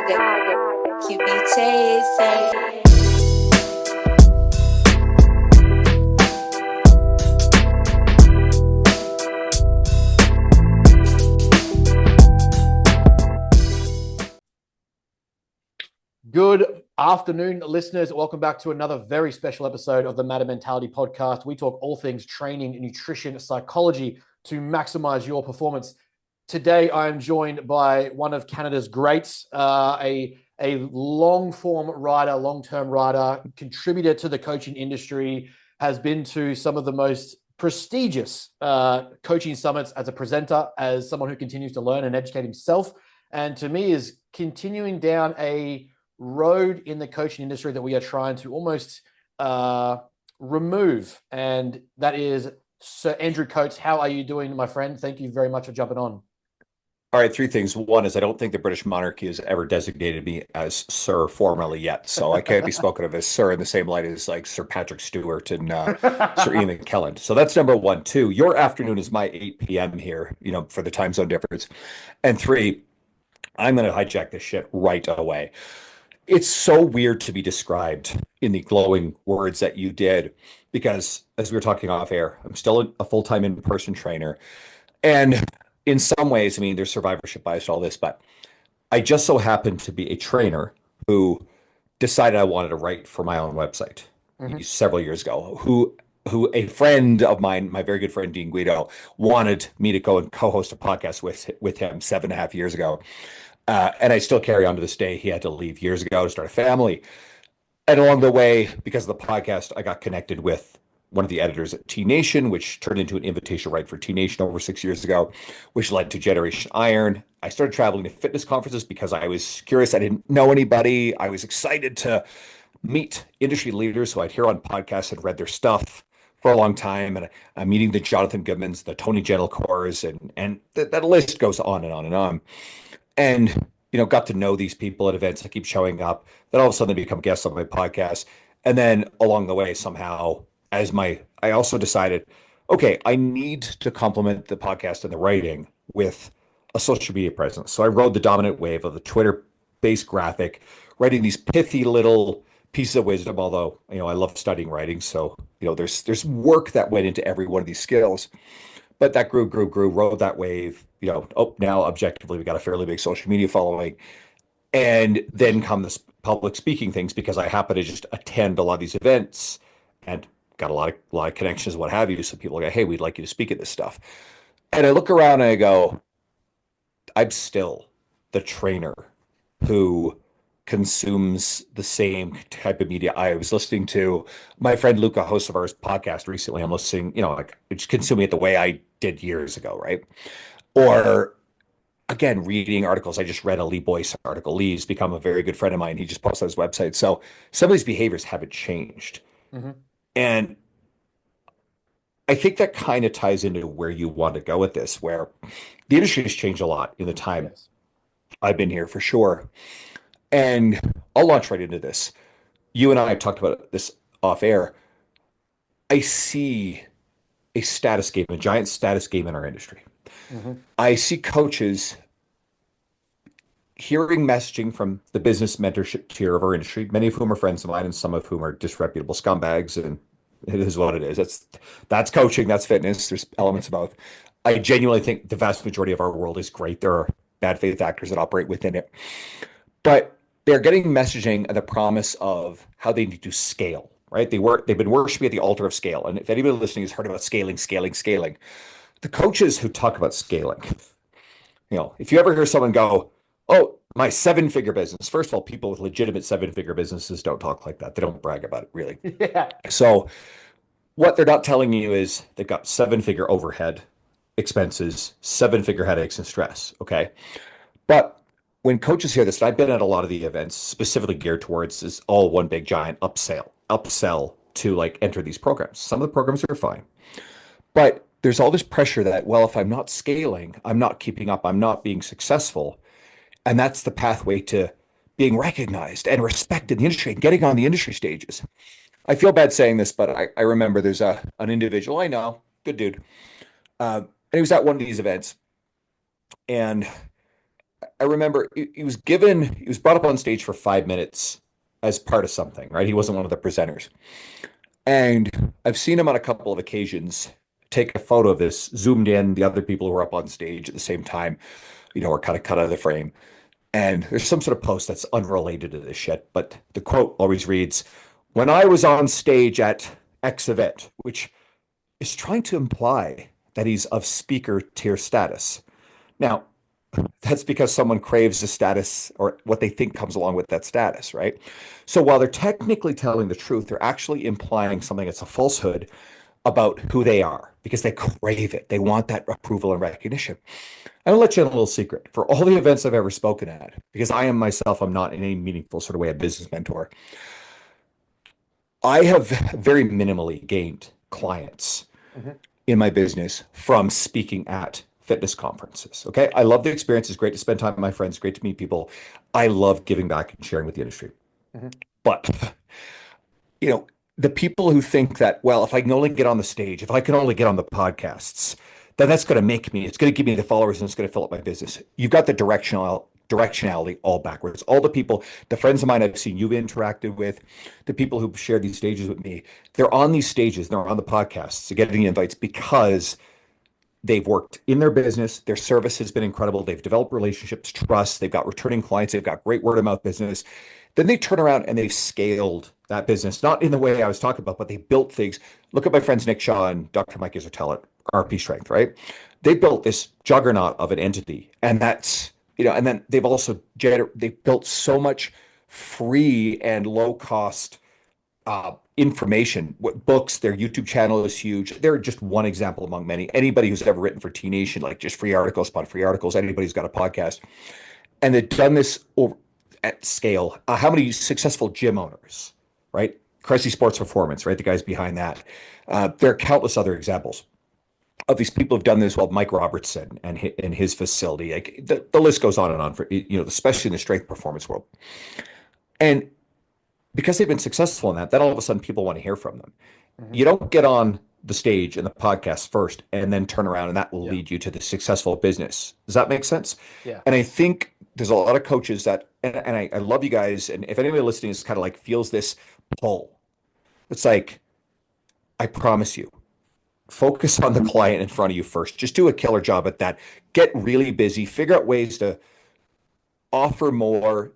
QB chasing. Good afternoon, listeners. Welcome back to another very special episode of the Matter Mentality podcast. We talk all things training, nutrition, psychology to maximize your performance. Today, I am joined by one of Canada's greats, a long-form writer, long-term writer, contributor to the coaching industry, has been to some of the most prestigious coaching summits as a presenter, as someone who continues to learn and educate himself, and to me is continuing down a road in the coaching industry that we are trying to almost remove, and that is Sir Andrew Coates. How are you doing, my friend? Thank you very much for jumping on. All right, three things. One is I don't think the British monarchy has ever designated me as Sir formally yet, so I can't be spoken of as Sir in the same light as like Sir Patrick Stewart and Sir Ian McKellen. So that's number one. Two, your afternoon is my 8 p.m. here, for the time zone difference. And three, I'm going to hijack this shit right away. It's so weird to be described in the glowing words that you did, because as we were talking off air, I'm still a full-time in-person trainer. And in some ways, I mean, there's survivorship bias to all this, but I just so happened to be a trainer who decided I wanted to write for my own website several years ago, who a friend of mine, my very good friend, Dean Guido, wanted me to go and co-host a podcast with him 7.5 years ago. And I still carry on to this day. He had to leave years ago to start a family. And along the way, because of the podcast, I got connected with one of the editors at T Nation, which turned into an invitation write for T Nation over 6 years ago, which led to Generation Iron. I started traveling to fitness conferences because I was curious. I didn't know anybody. I was excited to meet industry leaders who I'd hear on podcasts and read their stuff for a long time. And I'm meeting the Jonathan Goodmans, the Tony Gentlecores, and that list goes on and on and on. And, got to know these people at events. I keep showing up. Then all of a sudden they become guests on my podcast. And then along the way, somehow, I also decided, okay, I need to complement the podcast and the writing with a social media presence. So I rode the dominant wave of the Twitter-based graphic, writing these pithy little pieces of wisdom, although, I love studying writing. So, there's work that went into every one of these skills. But that grew, rode that wave. Now objectively, we got a fairly big social media following. And then come this public speaking things, because I happen to just attend a lot of these events and got a lot of connections, what have you. So people go, hey, we'd like you to speak at this stuff. And I look around and I go, I'm still the trainer who consumes the same type of media. I was listening to my friend Luca, host of our podcast recently. I'm listening, just consuming it the way I did years ago, right? Or again, reading articles. I just read a Lee Boyce article. Lee's become a very good friend of mine. He just posts on his website. So some of these behaviors haven't changed. And I think that kind of ties into where you want to go with this, where the industry has changed a lot in the time I've been here, for sure. And I'll launch right into this. You and I have talked about this off air. I see a status game, a giant status game in our industry. I see coaches hearing messaging from the business mentorship tier of our industry, many of whom are friends of mine and some of whom are disreputable scumbags, and it is what it is. That's coaching, that's fitness. There's elements of both. I genuinely think the vast majority of our world is great. There are bad faith actors that operate within it. But they're getting messaging and the promise of how they need to scale, right? They've been worshiping at the altar of scale. And if anybody listening has heard about scaling, the coaches who talk about scaling, if you ever hear someone go, oh, my 7-figure business. First of all, people with legitimate 7-figure businesses don't talk like that. They don't brag about it, really. So what they're not telling you is they've got 7-figure overhead expenses, 7-figure headaches and stress. Okay. But when coaches hear this, and I've been at a lot of the events specifically geared towards this all one big giant upsell to enter these programs. Some of the programs are fine, but there's all this pressure that, well, if I'm not scaling, I'm not keeping up, I'm not being successful. And that's the pathway to being recognized and respected in the industry and getting on the industry stages. I feel bad saying this, but I remember there's an individual I know, good dude, and he was at one of these events, and I remember he was brought up on stage for 5 minutes as part of something, right? He wasn't one of the presenters. And I've seen him on a couple of occasions take a photo of this, zoomed in, the other people who were up on stage at the same time, are kind of cut out of the frame. And there's some sort of post that's unrelated to this shit, but the quote always reads, "When I was on stage at X event," which is trying to imply that he's of speaker tier status. Now, that's because someone craves a status or what they think comes along with that status, right? So while they're technically telling the truth, they're actually implying something that's a falsehood about who they are because they crave it. They want that approval and recognition. I'll let you in a little secret. For all the events I've ever spoken at, because I am myself, I'm not in any meaningful sort of way a business mentor, I have very minimally gained clients Mhm. in my business from speaking at fitness conferences. Okay. I love the experience. It's great to spend time with my friends, great to meet people. I love giving back and sharing with the industry. Mhm. But, you know, the people who think that, well, if I can only get on the stage, if I can only get on the podcasts, then that's going to make me, it's going to give me the followers and it's going to fill up my business. You've got the directionality all backwards. All the people, the friends of mine I've seen you've interacted with, the people who've shared these stages with me, they're on these stages, they're on the podcasts, they're getting the invites because they've worked in their business. Their service has been incredible. They've developed relationships, trust. They've got returning clients. They've got great word of mouth business. Then they turn around and they've scaled that business, not in the way I was talking about, but they built things. Look at my friends Nick Shaw and Dr. Mike Isertel at RP Strength, right? They built this juggernaut of an entity, and that's and then they've built so much free and low cost information, what books, their YouTube channel is huge. They're just one example among many. Anybody who's ever written for T Nation, like just free articles upon free articles, anybody who's got a podcast, and they've done this over, at scale. How many successful gym owners, right? Cressy Sports Performance, right? The guys behind that. There are countless other examples of these people who've done this. Well, Mike Robertson and his facility, like the list goes on and on for especially in the strength performance world. And because they've been successful in that, then all of a sudden people want to hear from them. Mhm. You don't get on the stage and the podcast first and then turn around and that will Yeah. lead you to the successful business. Does that make sense? Yeah. And I think there's a lot of coaches that, and I love you guys. And if anybody listening is kind of like feels this pull, it's like, I promise you, focus on the client in front of you first. Just do a killer job at that. Get really busy, figure out ways to offer more,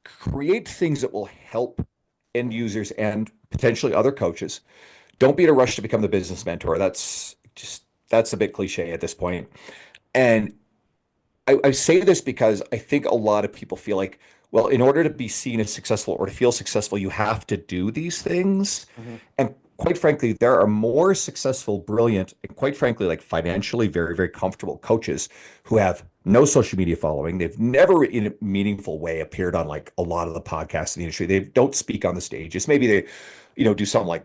create things that will help end users and potentially other coaches. Don't be in a rush to become the business mentor. That's a bit cliche at this point. And I say this because I think a lot of people feel like, well, in order to be seen as successful or to feel successful, you have to do these things. Mhm. And quite frankly, there are more successful, brilliant, and quite frankly, like financially very, very comfortable coaches who have no social media following. They've never in a meaningful way appeared on like a lot of the podcasts in the industry. They don't speak on the stages. Maybe they, do something like,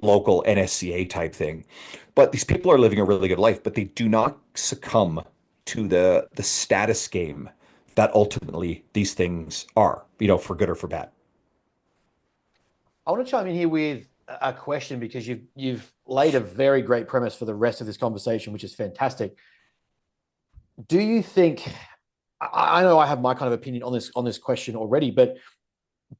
local NSCA type thing. But these people are living a really good life, but they do not succumb to the status game that ultimately these things are, for good or for bad. I want to chime in here with a question because you've laid a very great premise for the rest of this conversation, which is fantastic. Do you think I know I have my kind of opinion on this question already, but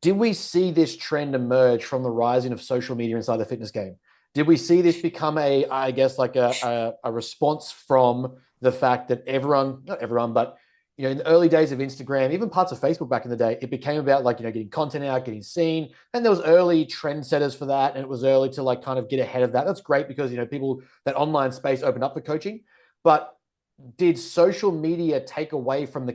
did we see this trend emerge from the rising of social media inside the fitness game? Did we see this become I guess, like a response from the fact that everyone, not everyone, but in the early days of Instagram, even parts of Facebook back in the day, it became about like, getting content out, getting seen. And there was early trendsetters for that. And it was early to like kind of get ahead of that. That's great because, people, that online space opened up for coaching. But did social media take away from the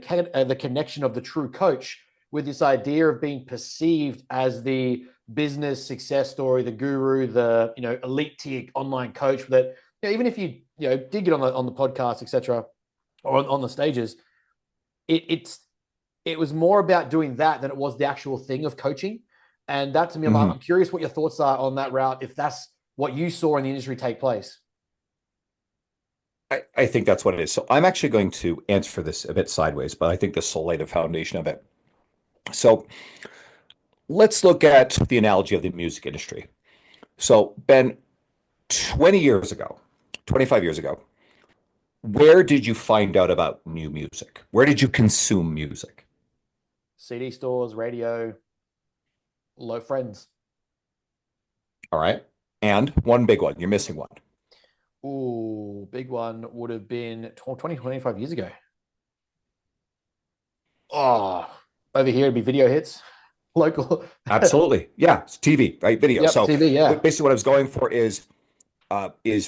connection of the true coach with this idea of being perceived as the business success story, the guru, the elite tier online coach that even if you did get on the podcast, etc., or on the stages, it's it was more about doing that than it was the actual thing of coaching. And that to me, Mhm. I'm curious what your thoughts are on that route, if that's what you saw in the industry take place. I think that's what it is. So I'm actually going to answer this a bit sideways, but I think this will lay the foundation of it. So let's look at the analogy of the music industry. So Ben, 20 years ago, 25 years ago, Where did you find out about new music? Where did you consume music? CD stores, radio, low friends. All right. And one big one. You're missing one. Ooh, big one would have been 20, 25 years ago. Oh, over here it'd be video hits, local. Absolutely. Yeah. It's TV, right? Video. Yep, So TV, yeah. basically what I was going for is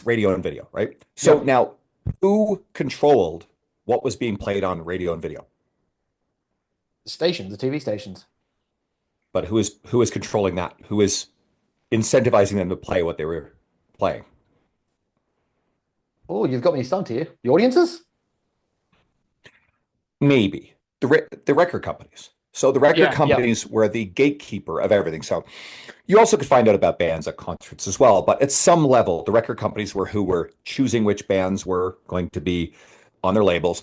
radio and video, right? So Yep. now who controlled what was being played on radio and video? Stations, the TV stations. But who is controlling that? Who is incentivizing them to play what they were playing? Oh, you've got me stumped here. The audiences? Maybe the record companies. So the record Yeah, yeah. companies were the gatekeeper of everything. So you also could find out about bands at concerts as well. But at some level, the record companies were who were choosing which bands were going to be on their labels.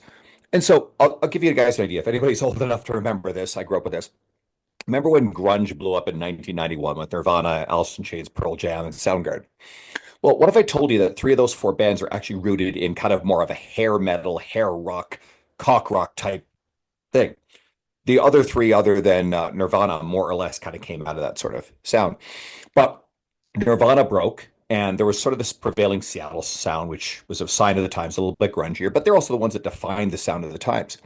And so I'll give you guys an idea. If anybody's old enough to remember this, I grew up with this. Remember when grunge blew up in 1991 with Nirvana, Alice in Chains, Pearl Jam, and Soundgarden? Well, what if I told you that three of those four bands are actually rooted in kind of more of a hair metal, hair rock, cock rock type thing? The other three, other than Nirvana, more or less kind of came out of that sort of sound. But Nirvana broke, and there was sort of this prevailing Seattle sound, which was a sign of the times, a little bit grungier, but they're also the ones that defined the sound of the times.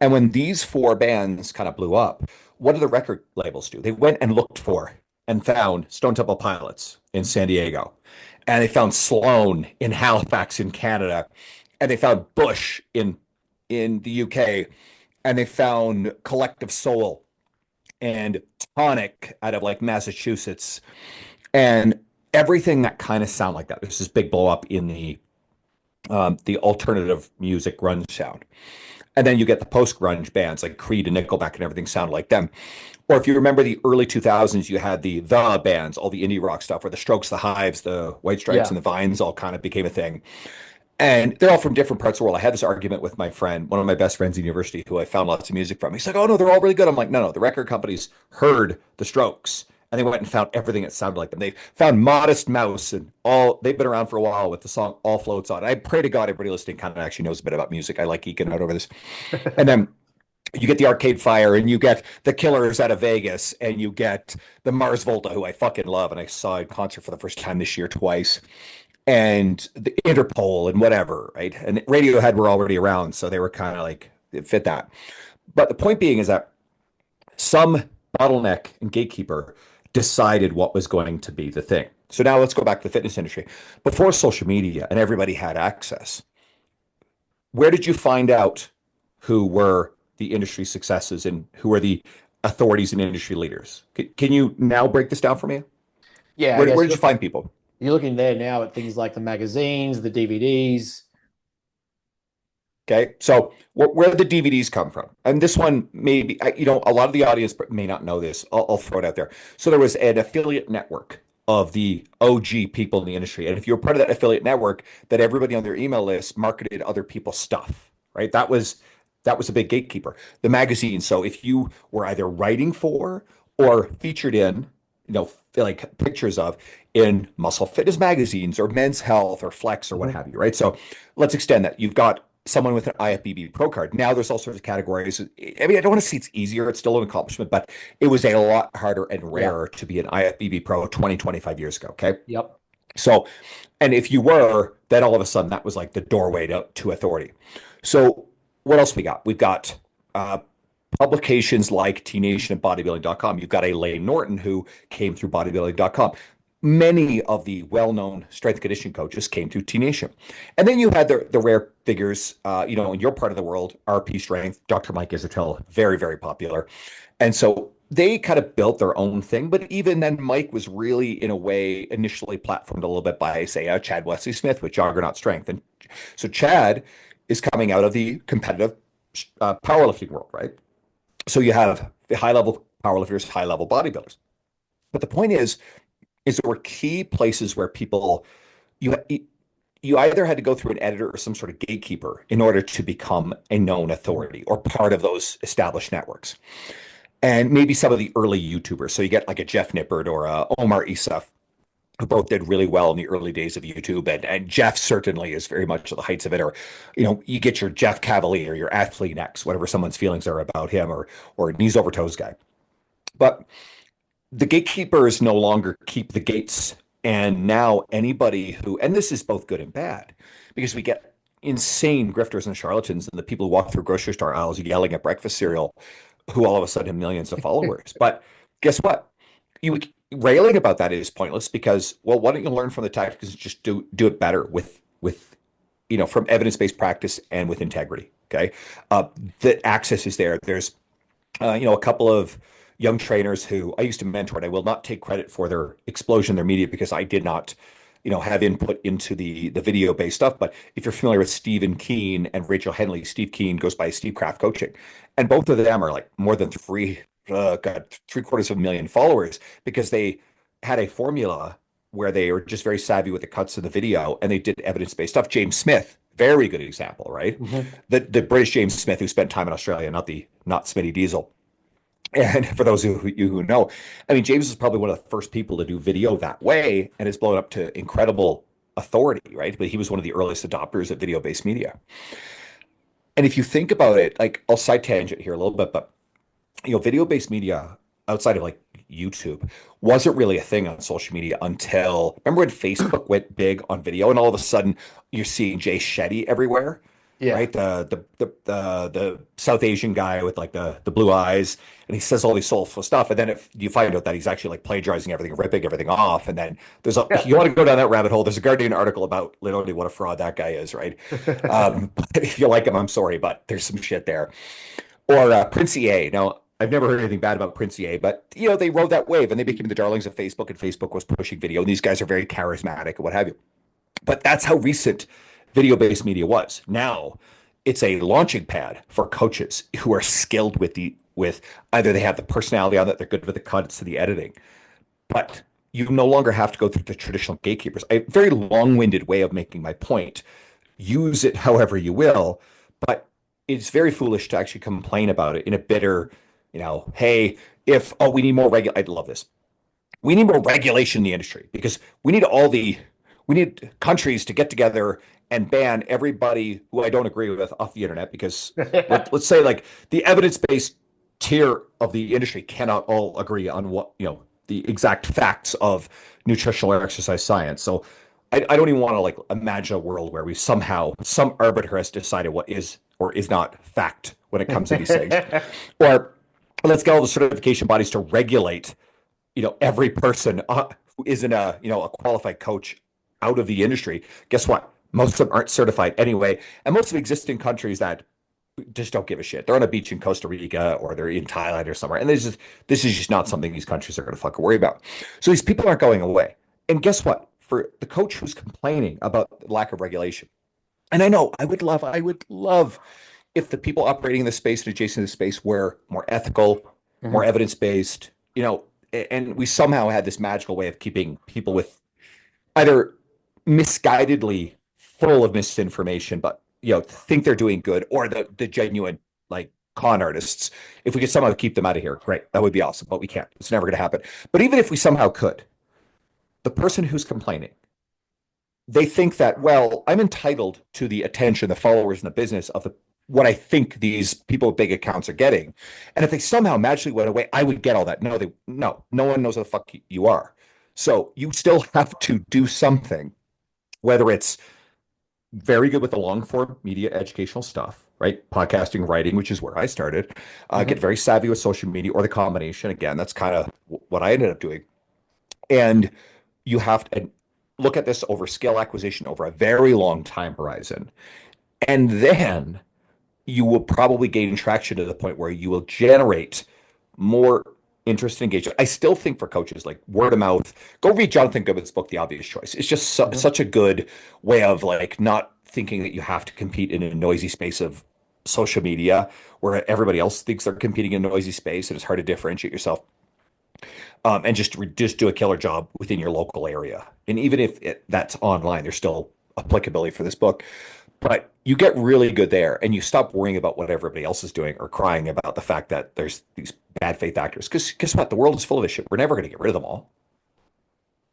And when these four bands kind of blew up, what did the record labels do? They went and looked for and found Stone Temple Pilots in San Diego, and they found Sloan in Halifax in Canada, and they found Bush in the UK, and they found Collective Soul and Tonic out of like Massachusetts, and everything that kind of sound like that. There's this big blow up in the alternative music grunge sound. And then you get the post grunge bands like Creed and Nickelback and everything sounded like them. Or if you remember the early 2000s, you had the bands, all the indie rock stuff, where the Strokes, the Hives, the White Stripes, Yeah. and the Vines all kind of became a thing. And they're all from different parts of the world. I had this argument with my friend, one of my best friends in university, who I found lots of music from. He's like, "Oh no, they're all really good." I'm like, "No, no, the record companies heard the Strokes and they went and found everything that sounded like them. They found Modest Mouse and all. They've been around for a while with the song All Floats On." I pray to God everybody listening kind of actually knows a bit about music. I like geeking out over this. And then you get the Arcade Fire, and you get the Killers out of Vegas, and you get the Mars Volta, who I fucking love, and I saw in concert for the first time this year twice, and the Interpol and whatever, right? And Radiohead were already around, so they were kind of like it fit that. But the point being is that some bottleneck and gatekeeper decided what was going to be the thing. So now let's go back to the fitness industry. Before social media and everybody had access, where did you find out who were the industry successes and who were the authorities and industry leaders? Can you now break this down for me? Yeah, I Where, guess where did you find people? you're looking there now at things like the magazines, the DVDs. Okay, so where did the DVDs come from? And this one, maybe, a lot of the audience may not know this. I'll throw it out there. So there was an affiliate network of the OG people in the industry. And if you were part of that affiliate network, that everybody on their email list marketed other people's stuff, right? That was a big gatekeeper. The magazine. So if you were either writing for or featured in, like pictures of in muscle fitness magazines or Men's Health or Flex or what Mhm. have you, right? So let's extend that. You've got someone with an IFBB Pro card. Now there's all sorts of categories. I mean, I don't want to say it's easier. It's still an accomplishment, but it was a lot harder and Yeah. rarer to be an IFBB Pro 20, 25 years ago. Okay. Yep. So, and if you were, then all of a sudden that was like the doorway to authority. So what else we got? We've got publications like T Nation and bodybuilding.com. You've got a Lane Norton who came through bodybuilding.com. Many of the well-known strength and conditioning coaches came through T Nation. And then you had the rare figures, in your part of the world, RP Strength, Dr. Mike Isatel, very, very popular. And so they kind of built their own thing. But even then, Mike was really, in a way, initially platformed a little bit by, say, Chad Wesley Smith with Juggernaut Strength. And so Chad is coming out of the competitive powerlifting world, right? So you have the high-level powerlifters, high-level bodybuilders. But the point is there were key places where people you you either had to go through an editor or some sort of gatekeeper in order to become a known authority or part of those established networks. And maybe some of the early YouTubers. So you get like a Jeff Nippert or a Omar Isuf. who both did really well in the early days of YouTube. And Jeff certainly is very much at the heights of it. Or, you get your Jeff Cavalier, your Athlete X, whatever someone's feelings are about him, or knees over toes guy. But the gatekeepers no longer keep the gates. And now anybody who, and this is both good and bad, because we get insane grifters and charlatans and the people who walk through grocery store aisles yelling at breakfast cereal, who all of a sudden have millions of followers. But guess what? You railing about that is pointless because, well, why don't you learn from the tactics and just do it better with from evidence-based practice and with integrity. Okay. The access is there. There's a couple of young trainers who I used to mentor, and I will not take credit for their explosion in their media because I did not, have input into the video-based stuff. But if you're familiar with Stephen Keen and Rachel Henley, Steve Keen goes by Steve Craft Coaching, and both of them are like more than three-quarters of a million followers because they had a formula where they were just very savvy with the cuts of the video and they did evidence-based stuff. James Smith, very good example, right? Mm-hmm. The British James Smith who spent time in Australia, not Smitty Diesel. And for those of you who know, I mean, James is probably one of the first people to do video that way and has blown up to incredible authority, right? But he was one of the earliest adopters of video-based media. And if you think about it, like I'll side tangent here a little bit, but video-based media outside of like YouTube wasn't really a thing on social media until, remember when Facebook went big on video and all of a sudden you're seeing Jay Shetty everywhere? Yeah. Right. The South Asian guy with like the blue eyes, and he says all these soulful stuff. And then if you find out that he's actually like plagiarizing everything, ripping everything off. And then you want to go down that rabbit hole. There's a Guardian article about literally what a fraud that guy is. Right. But if you like him, I'm sorry, but there's some shit there. Or Prince EA. Now, I've never heard anything bad about Prince EA, but they rode that wave and they became the darlings of Facebook, and Facebook was pushing video. And these guys are very charismatic and what have you. But that's how recent video-based media was. Now it's a launching pad for coaches who are skilled with either they have the personality on it, they're good with the cuts to the editing, but you no longer have to go through the traditional gatekeepers. A very long-winded way of making my point. Use it however you will, but it's very foolish to actually complain about it in a bitter, hey, we need more I'd love this. We need more regulation in the industry because we need countries to get together and ban everybody who I don't agree with off the internet because let's say like the evidence-based tier of the industry cannot all agree on what, the exact facts of nutritional or exercise science. So I don't even want to like imagine a world where some arbiter has decided what is or is not fact when it comes to these things. Or let's get all the certification bodies to regulate, every person who isn't a qualified coach out of the industry. Guess what? Most of them aren't certified anyway. And most of existing countries that just don't give a shit. They're on a beach in Costa Rica or they're in Thailand or somewhere. And this is just not something these countries are going to fucking worry about. So these people aren't going away. And guess what? For the coach who's complaining about the lack of regulation, and I know I would love if the people operating in this space and adjacent to this space were more ethical, more evidence-based, and we somehow had this magical way of keeping people with either misguidedly full of misinformation, but think they're doing good, or the genuine like con artists. If we could somehow keep them out of here, great, that would be awesome. But we can't. It's never going to happen. But even if we somehow could, the person who's complaining, they think that, well, I'm entitled to the attention, the followers, and the business of what I think these people with big accounts are getting. And if they somehow magically went away, I would get all that. No, no one knows who the fuck you are. So you still have to do something, whether it's very good with the long form media educational stuff, right? Podcasting, writing, which is where I started. Get very savvy with social media or the combination. Again, that's kind of what I ended up doing. And you have to look at this over skill acquisition over a very long time horizon. And then you will probably gain traction to the point where you will generate more interest and engagement. I still think for coaches, like word of mouth, go read Jonathan Goodman's book, The Obvious Choice. It's just such a good way of like not thinking that you have to compete in a noisy space of social media where everybody else thinks they're competing in a noisy space and it's hard to differentiate yourself. And just do a killer job within your local area. And even if that's online, there's still applicability for this book. But you get really good there and you stop worrying about what everybody else is doing or crying about the fact that there's these bad faith actors. Because guess what? The world is full of this shit. We're never going to get rid of them all.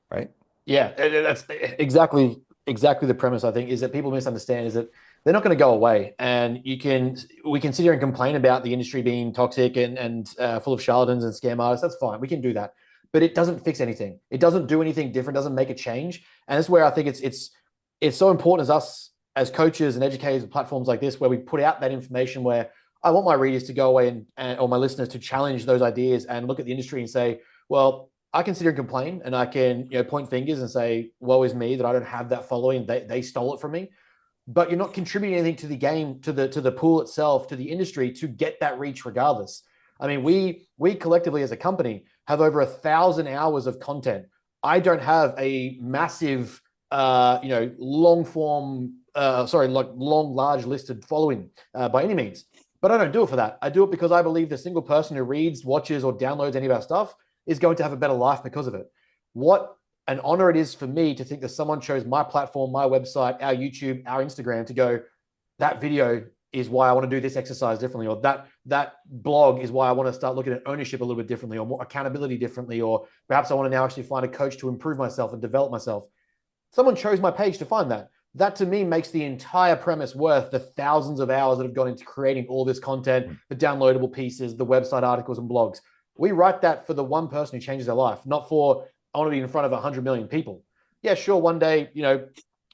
Right? Yeah, that's exactly the premise. I think is that people misunderstand is that they're not going to go away, and we can sit here and complain about the industry being toxic and full of charlatans and scam artists. That's fine, we can do that, but it doesn't fix anything. It doesn't do anything different. Doesn't make a change, and that's where I think it's so important as us as coaches and educators of platforms like this, where we put out that information where I want my readers to go away and or my listeners to challenge those ideas and look at the industry and say, well, I can sit here and complain and I can, point fingers and say, woe is me that I don't have that following. They stole it from me. But you're not contributing anything to the game, to the pool itself, to the industry to get that reach regardless. I mean, we collectively as a company have over 1,000 hours of content. I don't have a massive, long form, long, large listed following by any means. But I don't do it for that. I do it because I believe the single person who reads, watches, or downloads any of our stuff is going to have a better life because of it. What an honor it is for me to think that someone chose my platform, my website, our YouTube, our Instagram to go, that video is why I want to do this exercise differently, or that blog is why I want to start looking at ownership a little bit differently, or more accountability differently, or perhaps I want to now actually find a coach to improve myself and develop myself. Someone chose my page to find that. That to me makes the entire premise worth the thousands of hours that have gone into creating all this content, the downloadable pieces, the website articles and blogs. We write that for the one person who changes their life, not for, I want to be in front of 100 million people. Yeah, sure. One day,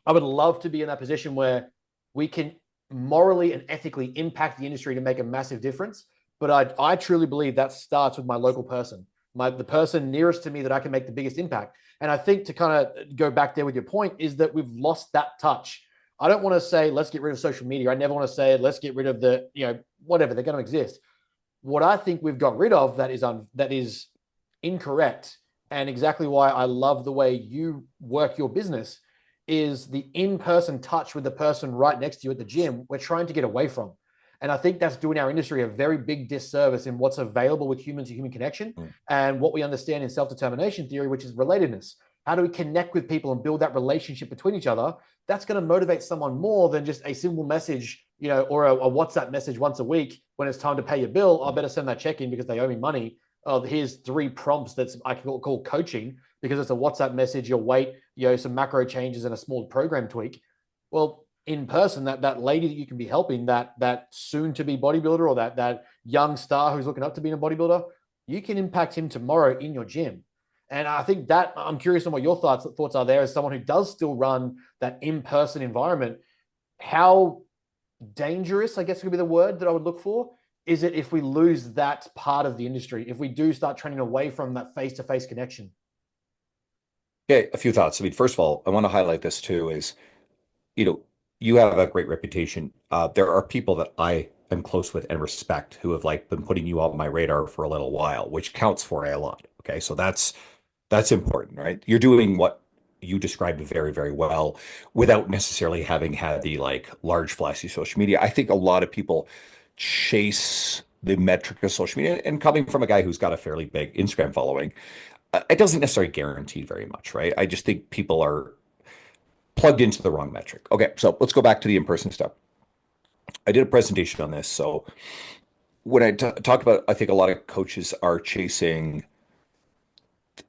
I would love to be in that position where we can morally and ethically impact the industry to make a massive difference. But I truly believe that starts with my local person, the person nearest to me that I can make the biggest impact. And I think to kind of go back there with your point is that we've lost that touch. I don't want to say, let's get rid of social media. I never want to say, let's get rid of the, whatever, they're going to exist. What I think we've got rid of that is incorrect, and exactly why I love the way you work your business, is the in-person touch with the person right next to you at the gym we're trying to get away from. And I think that's doing our industry a very big disservice in what's available with human to human connection and what we understand in self-determination theory, which is relatedness. How do we connect with people and build that relationship between each other? That's going to motivate someone more than just a simple message, or a WhatsApp message once a week when it's time to pay your bill. I better send that check in because they owe me money. Oh, here's 3 prompts that's I can call coaching because it's a WhatsApp message, your weight, some macro changes and a small program tweak. Well, in person, that lady that you can be helping, that soon to be bodybuilder, or that young star who's looking up to being a bodybuilder, you can impact him tomorrow in your gym. And I think that I'm curious on what your thoughts are there as someone who does still run that in-person environment. How dangerous, I guess would be the word that I would look for, is it if we lose that part of the industry, if we do start trending away from that face-to-face connection? Okay, a few thoughts. I mean, first of all, I want to highlight this too is, you have a great reputation. There are people that I am close with and respect who have been putting you on my radar for a little while, which counts for a lot. Okay, so that's important, right? You're doing what you described very, very well without necessarily having had the large flashy social media. I think a lot of people chase the metric of social media, and coming from a guy who's got a fairly big Instagram following, it doesn't necessarily guarantee very much, right? I just think people are plugged into the wrong metric. Okay, so let's go back to the in-person stuff. I did a presentation on this. So when I talked about, I think a lot of coaches are chasing,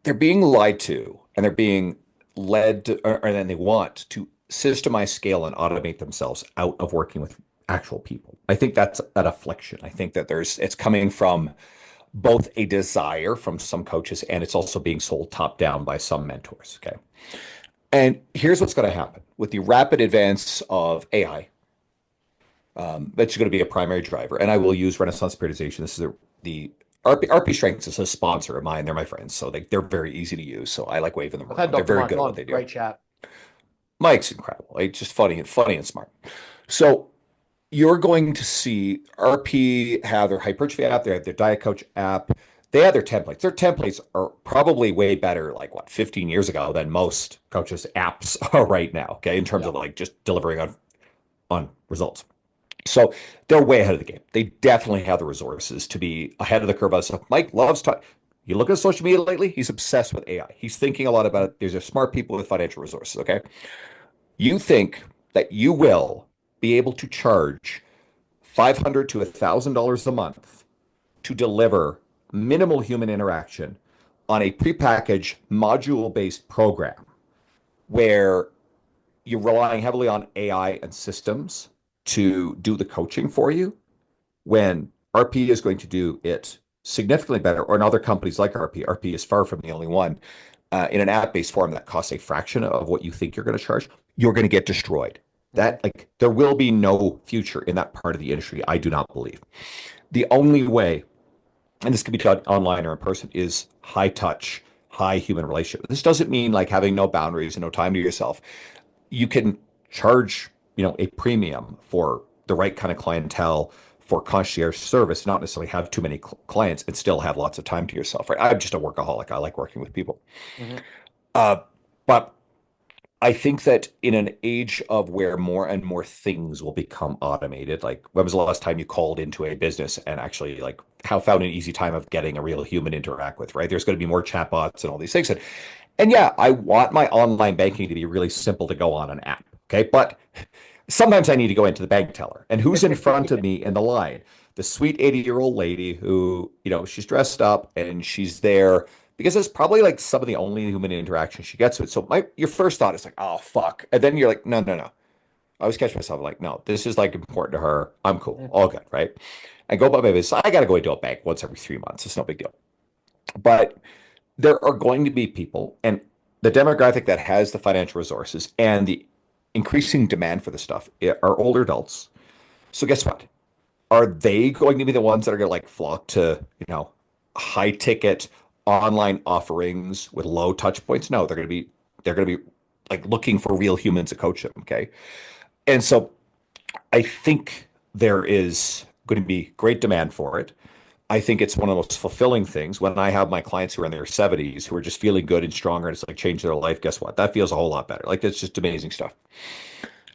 they're being lied to, and they're being led to, or then they want to systemize, scale, and automate themselves out of working with actual people. I think that's an affliction. I think that it's coming from both a desire from some coaches, and it's also being sold top down by some mentors. Okay. And here's what's going to happen with the rapid advance of AI. That's going to be a primary driver. And I will use Renaissance Periodization. This is the RP Strengths is a sponsor of mine. They're my friends. So they're very easy to use. So I like waving them around. They're very good at what they do. Great chat. Mike's incredible. Just funny and smart. So you're going to see RP have their hypertrophy app, they have their Diet Coach app, they have their templates. Their templates are probably way better, 15 years ago than most coaches' apps are right now, okay, in terms of just delivering on results. So they're way ahead of the game. They definitely have the resources to be ahead of the curve on stuff. Mike loves to. You look at social media lately, he's obsessed with AI. He's thinking a lot about it. These are smart people with financial resources, okay? You think that you will be able to charge $500 to $1,000 a month to deliver minimal human interaction on a prepackaged module-based program where you're relying heavily on AI and systems to do the coaching for you when RP is going to do it significantly better, or in other companies like RP. RP is far from the only one. In an app-based form that costs a fraction of what you think you're going to charge, you're going to get destroyed. That like there will be no future in that part of the industry, I do not believe. The only way, and this can be done online or in person, is high touch, high human relationship. This doesn't mean like having no boundaries and no time to yourself. You can charge, a premium for the right kind of clientele for concierge service, not necessarily have too many clients and still have lots of time to yourself, right? I'm just a workaholic. I like working with people. Mm-hmm. But I think that in an age of where more and more things will become automated, like when was the last time you called into a business and actually like how found an easy time of getting a real human to interact with, right? There's going to be more chatbots and all these things. And yeah, I want my online banking to be really simple to go on an app. Okay. But sometimes I need to go into the bank teller. And who's in front of me in the line? The sweet 80-year-old lady who, she's dressed up and she's there because it's probably like some of the only human interaction she gets with. So your first thought is like, oh fuck. And then you're like, no, no, no. I always catch myself like, no, this is like important to her. I'm cool. All good, right? I go about my business. I gotta go into a bank once every 3 months. It's no big deal. But there are going to be people, and the demographic that has the financial resources and the increasing demand for the stuff are older adults. So guess what? Are they going to be the ones that are going to like flock to, high ticket online offerings with low touch points? No, they're going to be like looking for real humans to coach them. Okay. And so I think there is going to be great demand for it. I think it's one of the most fulfilling things when I have my clients who are in their 70s who are just feeling good and stronger and it's like changed their life. Guess what? That feels a whole lot better. Like it's just amazing stuff.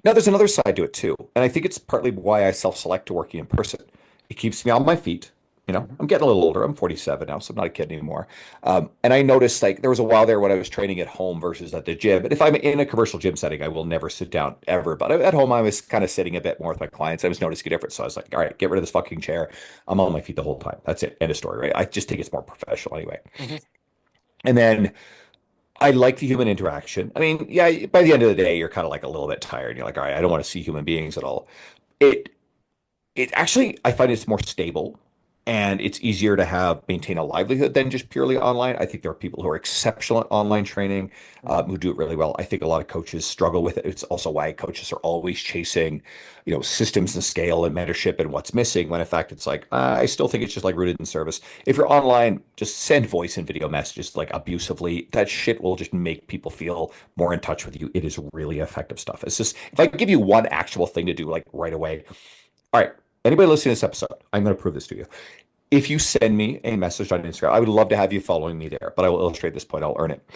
Now, there's another side to it too. And I think it's partly why I self-select to working in person. It keeps me on my feet. I'm getting a little older. I'm 47 now, so I'm not a kid anymore. And I noticed like there was a while there when I was training at home versus at the gym. And if I'm in a commercial gym setting, I will never sit down ever. But at home, I was kind of sitting a bit more with my clients. I was noticing a difference. So I was like, all right, get rid of this fucking chair. I'm on my feet the whole time. That's it. End of story, right? I just think it's more professional anyway. Mm-hmm. And then I like the human interaction. I mean, yeah, by the end of the day, you're kind of like a little bit tired. You're like, all right, I don't want to see human beings at all. It it actually, I find it's more stable and it's easier to have maintain a livelihood than just purely online. I think there are people who are exceptional at online training, who do it really well. I think a lot of coaches struggle with it. It's also why coaches are always chasing, systems and scale and mentorship and what's missing. When in fact it's like I still think it's just like rooted in service. If you're online, just send voice and video messages like abusively. That shit will just make people feel more in touch with you. It is really effective stuff. It's just if I give you one actual thing to do like right away. All right. Anybody listening to this episode, I'm going to prove this to you. If you send me a message on Instagram, I would love to have you following me there, but I will illustrate this point. I'll earn it.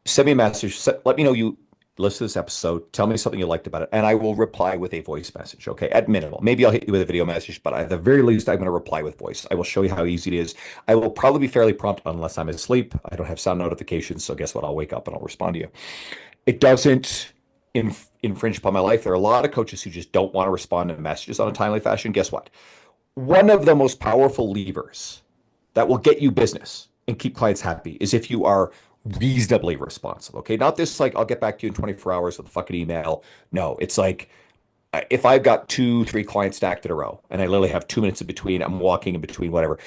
Send me a message. Let me know you listen to this episode. Tell me something you liked about it, and I will reply with a voice message. Okay, at minimal. Maybe I'll hit you with a video message, but at the very least, I'm going to reply with voice. I will show you how easy it is. I will probably be fairly prompt unless I'm asleep. I don't have sound notifications, so guess what? I'll wake up and I'll respond to you. It doesn't infringe upon my life. There are a lot of coaches who just don't want to respond to messages on a timely fashion. Guess what? One of the most powerful levers that will get you business and keep clients happy is if you are reasonably responsive. Okay. Not this like, I'll get back to you in 24 hours with a fucking email. No, it's like if I've got 2, 3 clients stacked in a row and I literally have 2 minutes in between, I'm walking in between, whatever.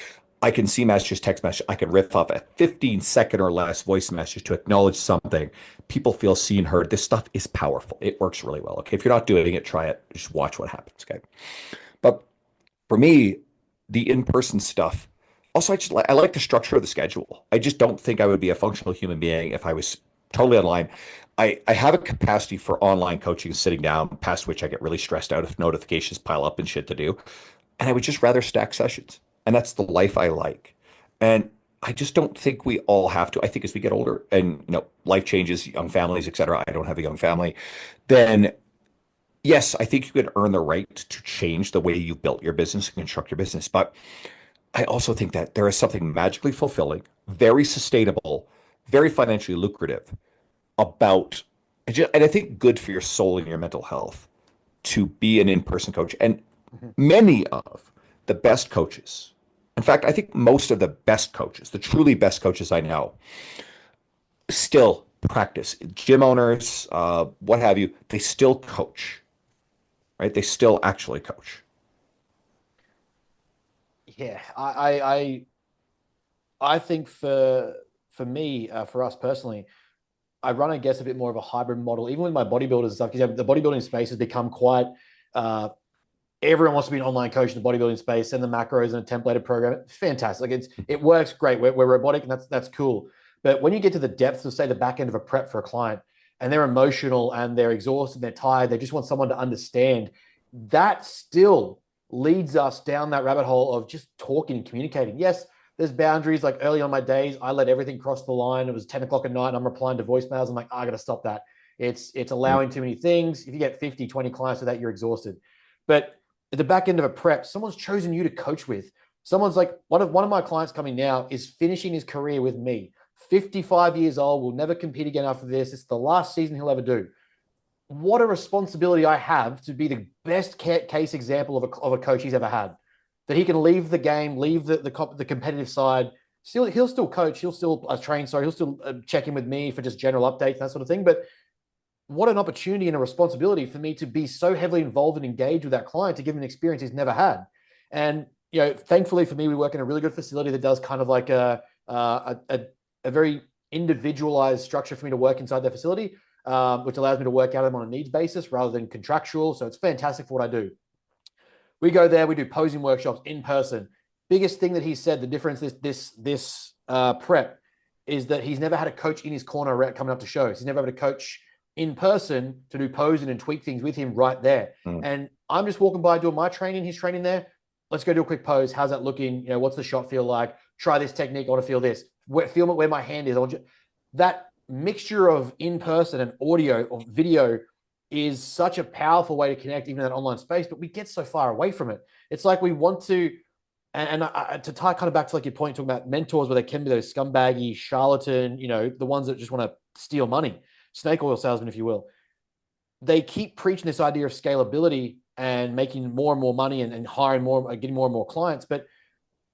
I can see messages, text message. I can riff off a 15-second or less voice message to acknowledge something. People feel seen, heard. This stuff is powerful. It works really well. Okay. If you're not doing it, try it. Just watch what happens. Okay. But for me, the in-person stuff, also, I like the structure of the schedule. I just don't think I would be a functional human being if I was totally online. I have a capacity for online coaching sitting down, past which I get really stressed out if notifications pile up and shit to do. And I would just rather stack sessions. And that's the life I like. And I just don't think we all have to. I think as we get older and life changes, young families, etc. I don't have a young family. Then yes, I think you can earn the right to change the way you built your business and construct your business. But I also think that there is something magically fulfilling, very sustainable, very financially lucrative about, and I think good for your soul and your mental health to be an in-person coach. And many of the best coaches, in fact, I think most of the best coaches, the truly best coaches I know, still practice. Gym owners, what have you, they still coach, right? They still actually coach. Yeah, I think for me, for us personally, I run, I guess, a bit more of a hybrid model, even with my bodybuilders and stuff, because the bodybuilding space has become quite. Everyone wants to be an online coach in the bodybuilding space, send the macros and a templated program. Fantastic. Like it works great. We're robotic, and that's cool. But when you get to the depths of, say, the back end of a prep for a client, and they're emotional and they're exhausted, and they're tired, they just want someone to understand. That still leads us down that rabbit hole of just talking and communicating. Yes, there's boundaries. Like early on my days, I let everything cross the line. It was 10 o'clock at night and I'm replying to voicemails. I'm like, I got to stop that. It's allowing too many things. If you get 50, 20 clients with that, you're exhausted. But at the back end of a prep, someone's chosen you to coach with. Someone's like, one of my clients coming now is finishing his career with me. 55 years old, will never compete again after this. It's the last season he'll ever do. What a responsibility I have to be the best case example of a coach he's ever had. That he can leave the game, leave the competitive side. He'll still coach. He'll still train. Sorry, he'll still check in with me for just general updates, that sort of thing. But what an opportunity and a responsibility for me to be so heavily involved and engaged with that client to give him an experience he's never had. And thankfully for me, we work in a really good facility that does kind of like a very individualized structure for me to work inside their facility, which allows me to work out of them on a needs basis rather than contractual. So it's fantastic for what I do. We go there, we do posing workshops in person. Biggest thing that he said, the difference this prep is that he's never had a coach in his corner coming up to shows. He's never had a coach in person to do posing and tweak things with him right there. And I'm just walking by doing my training, he's training there. Let's go do a quick pose. How's that looking? What's the shot feel like? Try this technique. I want to feel this. Feel where my hand is. That mixture of in-person and audio or video is such a powerful way to connect even in that online space, but we get so far away from it. It's like we want to, and to tie kind of back to like your point, talking about mentors where they can be those scumbaggy, charlatan, the ones that just want to steal money, snake oil salesmen, if you will. They keep preaching this idea of scalability and making more and more money and hiring more, getting more and more clients. But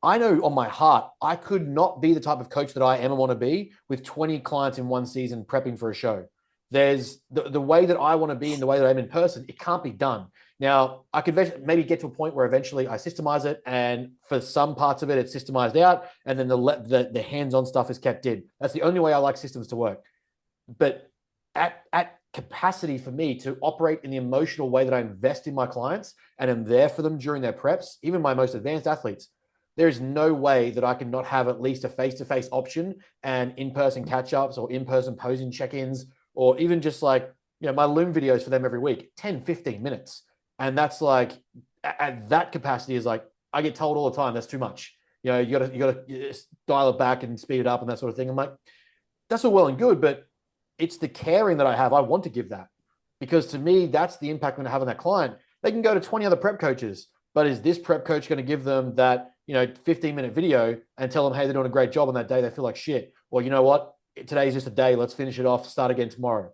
I know on my heart, I could not be the type of coach that I am and want to be with 20 clients in one season prepping for a show. There's the way that I want to be and the way that I'm in person, it can't be done. Now, I could maybe get to a point where eventually I systemize it, and for some parts of it, it's systemized out, and then the hands-on stuff is kept in. That's the only way I like systems to work. But at capacity for me to operate in the emotional way that I invest in my clients and am there for them during their preps, even my most advanced athletes, there is no way that I can not have at least a face-to-face option and in-person catch-ups or in-person posing check-ins, or even just like, my Loom videos for them every week, 10, 15 minutes. And that's like, at that capacity is like, I get told all the time, that's too much. You gotta dial it back and speed it up and that sort of thing. I'm like, that's all well and good, but it's the caring that I have. I want to give that, because to me, that's the impact I'm going to have on that client. They can go to 20 other prep coaches, but is this prep coach going to give them that, 15-minute video and tell them, hey, they're doing a great job on that day, they feel like shit? Well, you know what? Today's just a day. Let's finish it off. Start again tomorrow.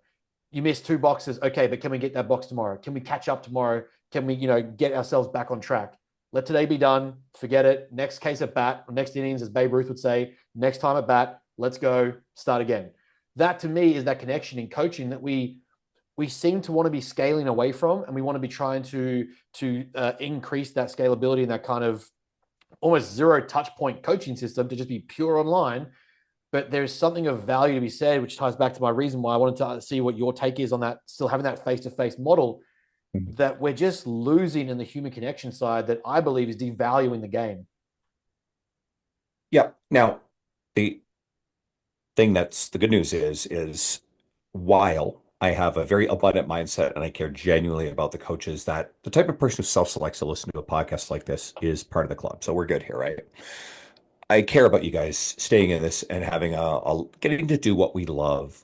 You missed 2 boxes. Okay, but can we get that box tomorrow? Can we catch up tomorrow? Can we, get ourselves back on track? Let today be done. Forget it. Next case at bat, next innings, as Babe Ruth would say, next time at bat, let's go, start again. That to me is that connection in coaching that we seem to want to be scaling away from, and we want to be trying to increase that scalability and that kind of almost zero touch point coaching system to just be pure online. But there's something of value to be said, which ties back to my reason why I wanted to see what your take is on that, still having that face-to-face model, that we're just losing in the human connection side that I believe is devaluing the game. Yeah. Now, the thing that's the good news is while I have a very abundant mindset and I care genuinely about the coaches, that the type of person who self-selects to listen to a podcast like this is part of the club. So we're good here, right? I care about you guys staying in this and having getting to do what we love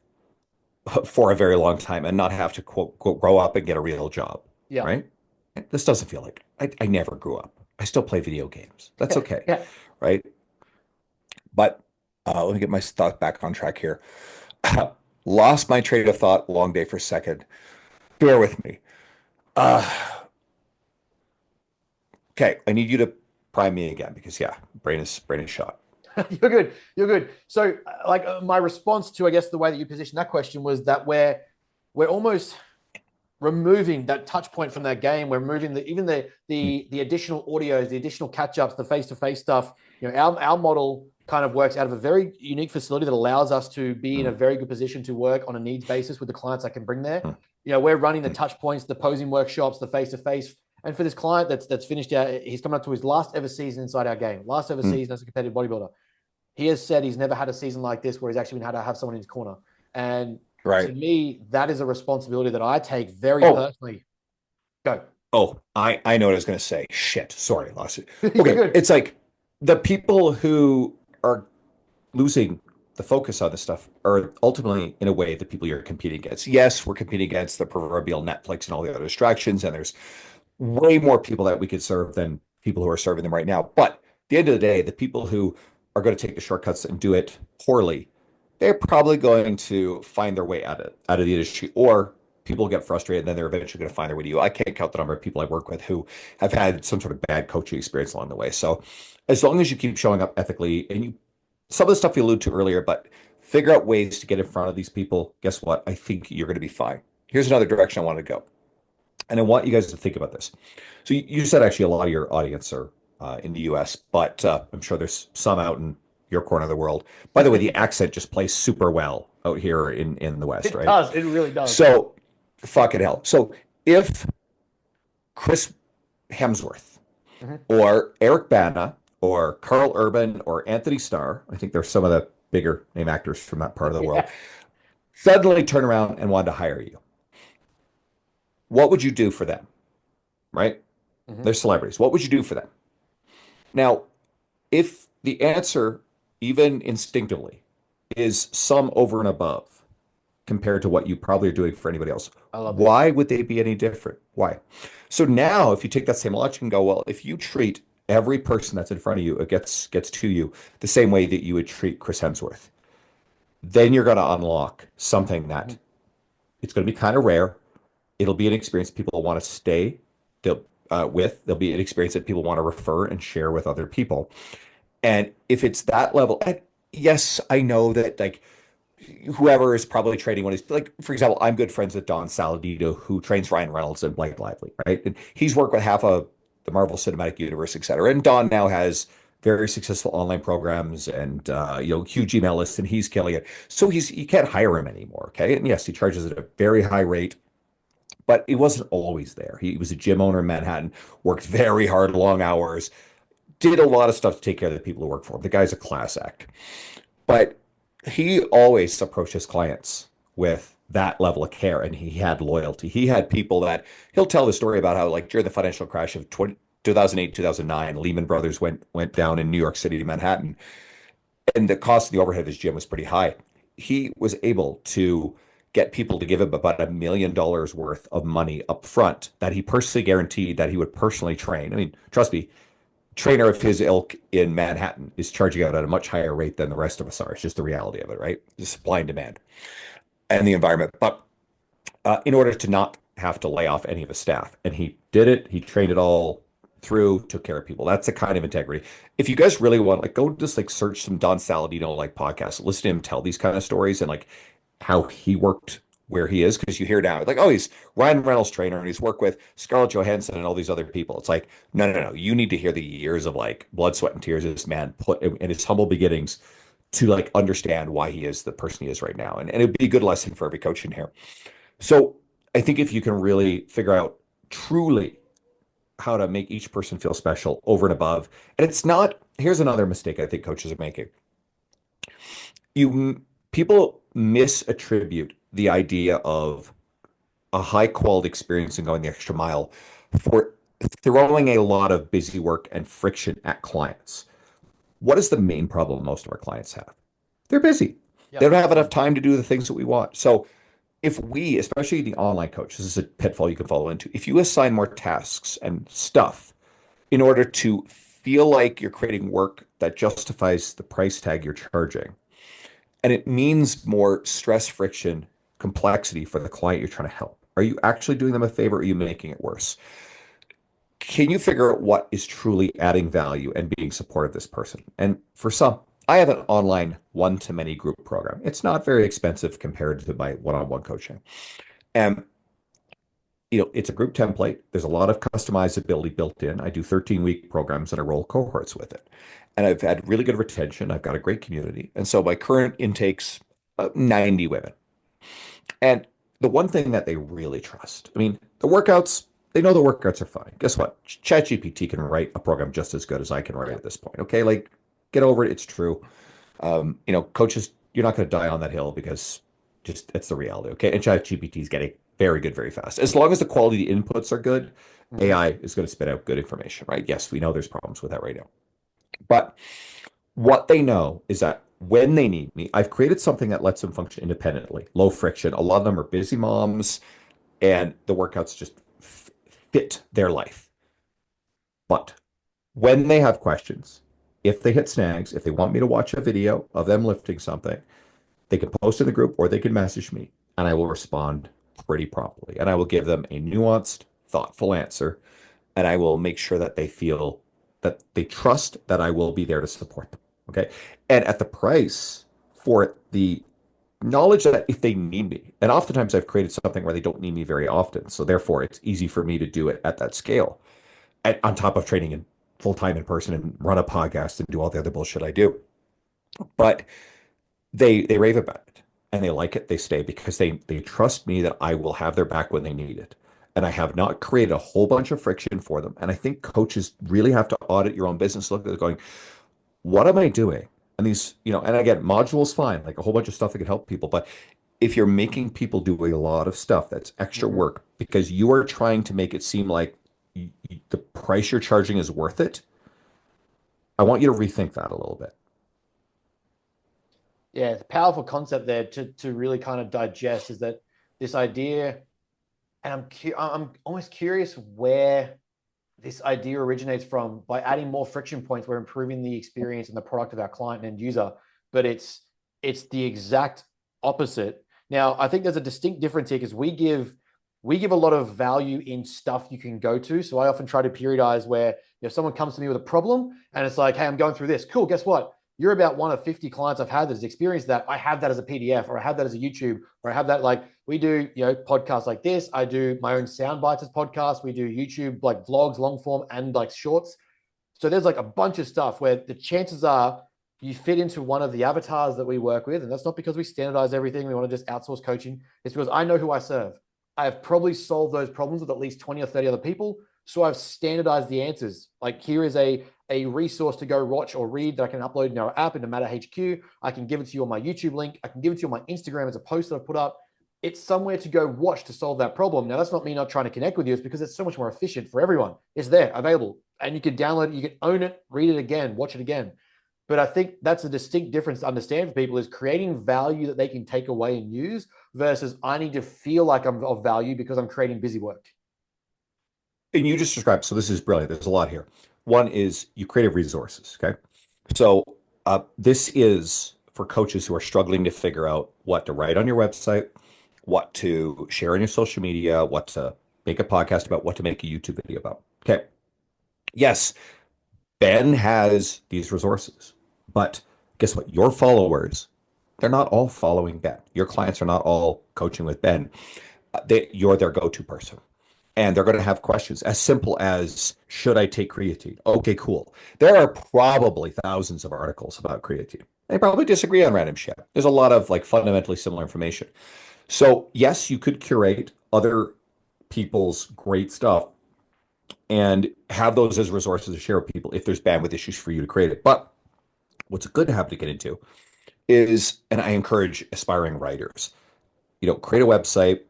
for a very long time and not have to quote grow up and get a real job. Yeah. Right. This doesn't feel like I never grew up. I still play video games. That's okay. Yeah. Right. But let me get my thoughts back on track here. Lost my train of thought. Long day for a second. Bear with me. Okay. I need you to prime me again because brain is shot. You're good. You're good. So, my response to, I guess, the way that you positioned that question was that we're almost removing that touch point from that game. We're removing the additional audios, the additional catch ups, the face to face stuff. Our model kind of works out of a very unique facility that allows us to be in a very good position to work on a needs basis with the clients that can bring there. We're running the touch points, the posing workshops, the face to face. And for this client that's finished out, he's coming up to his last ever season inside our game, last ever season as a competitive bodybuilder. He has said he's never had a season like this where he's actually been had to have someone in his corner. And to me, that is a responsibility that I take very personally. Go. Oh, I know what I was going to say. Shit. Sorry, lost it. Okay, good. It's like the people who are losing the focus on this stuff are ultimately, in a way, the people you're competing against. Yes, we're competing against the proverbial Netflix and all the other distractions, and there's way more people that we could serve than people who are serving them right now. But at the end of the day, the people who are going to take the shortcuts and do it poorly, they're probably going to find their way out of the industry, or people get frustrated and then they're eventually going to find their way to you. I can't count the number of people I work with who have had some sort of bad coaching experience along the way. So as long as you keep showing up ethically and some of the stuff you alluded to earlier, but figure out ways to get in front of these people, guess what? I think you're going to be fine. Here's another direction I want to go. And I want you guys to think about this. So you said actually a lot of your audience are in the US, but I'm sure there's some out in your corner of the world. By the way, the accent just plays super well out here in the West, right? It does. It really does. So, fucking hell. So if Chris Hemsworth or Eric Bana or Carl Urban or Anthony Starr, I think there's some of the bigger name actors from that part of the world, suddenly turn around and wanted to hire you, what would you do for them? Right? They're celebrities. What would you do for them? Now, if the answer, even instinctively, is some over and above compared to what you probably are doing for anybody else, why would they be any different? Why? So now, if you take that same logic and go, well, if you treat every person that's in front of you, it gets to you the same way that you would treat Chris Hemsworth, then you're going to unlock something that it's going to be kind of rare. It'll be an experience people want to stay with. There'll be an experience that people want to refer and share with other people. And if it's that level, and yes, I know that like whoever is probably training one is like, for example, I'm good friends with Don Saladino, who trains Ryan Reynolds and Blake Lively, right? And he's worked with half of the Marvel Cinematic Universe, et cetera. And Don now has very successful online programs and huge email lists, and he's killing it. So you can't hire him anymore, okay? And yes, he charges at a very high rate. But he wasn't always there. He was a gym owner in Manhattan, worked very hard, long hours, did a lot of stuff to take care of the people who work for him. The guy's a class act. But he always approached his clients with that level of care, and he had loyalty. He had people that he'll tell the story about how, like, during the financial crash of 2008, 2009, Lehman Brothers went down in New York City to Manhattan, and the cost of the overhead of his gym was pretty high. He was able to get people to give him about $1 million worth of money up front that he personally guaranteed that he would personally train. I mean, trust me, trainer of his ilk in Manhattan is charging out at a much higher rate than the rest of us are. It's just the reality of it, right? The supply and demand and the environment. But in order to not have to lay off any of his staff, and he did it, he trained it all through, took care of people. That's the kind of integrity. If you guys really want, like, go just like search some Don Saladino like podcasts, listen to him tell these kind of stories and like how he worked where he is, because you hear now like, oh, he's Ryan Reynolds trainer and he's worked with Scarlett Johansson and all these other people. It's like, no. You need to hear the years of like blood, sweat, and tears this man put in his humble beginnings to like understand why he is the person he is right now. And it'd be a good lesson for every coach in here. So I think if you can really figure out truly how to make each person feel special over and above, and it's not, here's another mistake I think coaches are making. People misattribute the idea of a high quality experience and going the extra mile for throwing a lot of busy work and friction at clients. What is the main problem most of our clients have? They're busy. Yep. They don't have enough time to do the things that we want. So if we, especially the online coach, this is a pitfall you can fall into. If you assign more tasks and stuff in order to feel like you're creating work that justifies the price tag you're charging, and it means more stress, friction, complexity for the client you're trying to help, are you actually doing them a favor, or are you making it worse? Can you figure out what is truly adding value and being supportive of this person? And for some, I have an online one-to-many group program. It's not very expensive compared to my one-on-one coaching. And it's a group template. There's a lot of customizability built in. I do 13-week programs and I roll cohorts with it. And I've had really good retention. I've got a great community. And so my current intake's 90 women. And the one thing that they really trust, I mean, the workouts, they know the workouts are fine. Guess what? ChatGPT can write a program just as good as I can write at this point. Okay, like get over it. It's true. Coaches, you're not going to die on that hill because just it's the reality. Okay, and ChatGPT is getting very good very fast. As long as the quality inputs are good, Mhm. AI is going to spit out good information, right? Yes, we know there's problems with that right now, but what they know is that when they need me, I've created something that lets them function independently, low friction. A lot of them are busy moms, and the workouts just fit their life. But when they have questions, if they hit snags, if they want me to watch a video of them lifting something, they can post in the group or they can message me, and I will respond pretty promptly. And I will give them a nuanced, thoughtful answer, and I will make sure that they feel that they trust that I will be there to support them. Okay. And at the price for the knowledge that if they need me, and oftentimes I've created something where they don't need me very often. So therefore, it's easy for me to do it at that scale. And on top of training in full time in person and run a podcast and do all the other bullshit I do. But they rave about it and they like it. They stay because they trust me that I will have their back when they need it. And I have not created a whole bunch of friction for them. And I think coaches really have to audit your own business, look at it going, what am I doing? And these, and again, modules fine, like a whole bunch of stuff that can help people. But if you're making people do a lot of stuff that's extra Mhm. work because you are trying to make it seem like the price you're charging is worth it, I want you to rethink that a little bit. Yeah, it's a powerful concept there to really kind of digest is that this idea, and I'm almost curious where this idea originates from. By adding more friction points, we're improving the experience and the product of our client and end user, but it's the exact opposite. Now, I think there's a distinct difference here because we give a lot of value in stuff you can go to. So I often try to periodize where if someone comes to me with a problem and it's like, hey, I'm going through this. Cool. Guess what? You're about one of 50 clients I've had that has experienced that. I have that as a PDF or I have that as a YouTube or I have that like we do, podcasts like this. I do my own sound bites as podcasts. We do YouTube like vlogs, long form and like shorts. So there's like a bunch of stuff where the chances are you fit into one of the avatars that we work with. And that's not because we standardize everything. We want to just outsource coaching. It's because I know who I serve. I have probably solved those problems with at least 20 or 30 other people. So I've standardized the answers. Like here is a resource to go watch or read that I can upload in our app into Matter HQ. I can give it to you on my YouTube link. I can give it to you on my Instagram as a post that I've put up. It's somewhere to go watch to solve that problem. Now, that's not me not trying to connect with you. It's because it's so much more efficient for everyone. It's there, available, and you can download it, you can own it, read it again, watch it again. But I think that's a distinct difference to understand for people is creating value that they can take away and use versus I need to feel like I'm of value because I'm creating busy work. And you just described, so this is brilliant. There's a lot here. One is you created resources. Okay. So this is for coaches who are struggling to figure out what to write on your website, what to share on your social media, what to make a podcast about, what to make a YouTube video about. Okay. Yes, Ben has these resources, but guess what? Your followers, they're not all following Ben. Your clients are not all coaching with Ben. You're their go-to person. And they're going to have questions as simple as, should I take creatine? Okay, cool. There are probably thousands of articles about creatine. They probably disagree on random shit. There's a lot of like fundamentally similar information. So yes, you could curate other people's great stuff and have those as resources to share with people if there's bandwidth issues for you to create it. But what's a good habit to get into is, and I encourage aspiring writers, create a website,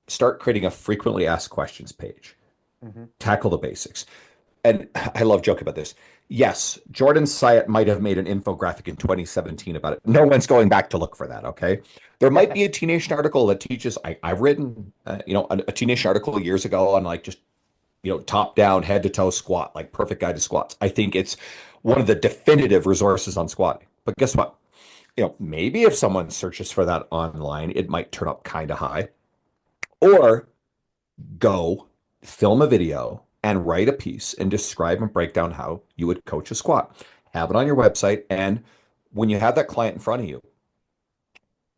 start creating a frequently asked questions page, Mm-hmm. tackle the basics. And I love joking about this. Yes, Jordan Syatt might have made an infographic in 2017 about it. No one's going back to look for that. Okay, there might be a T Nation article that teaches. I've written, a T Nation article years ago on like just top down, head to toe squat, like perfect guide to squats. I think it's one of the definitive resources on squatting. But guess what? Maybe if someone searches for that online, it might turn up kind of high. Or go film a video and write a piece and describe and break down how you would coach a squat. Have it on your website. And when you have that client in front of you,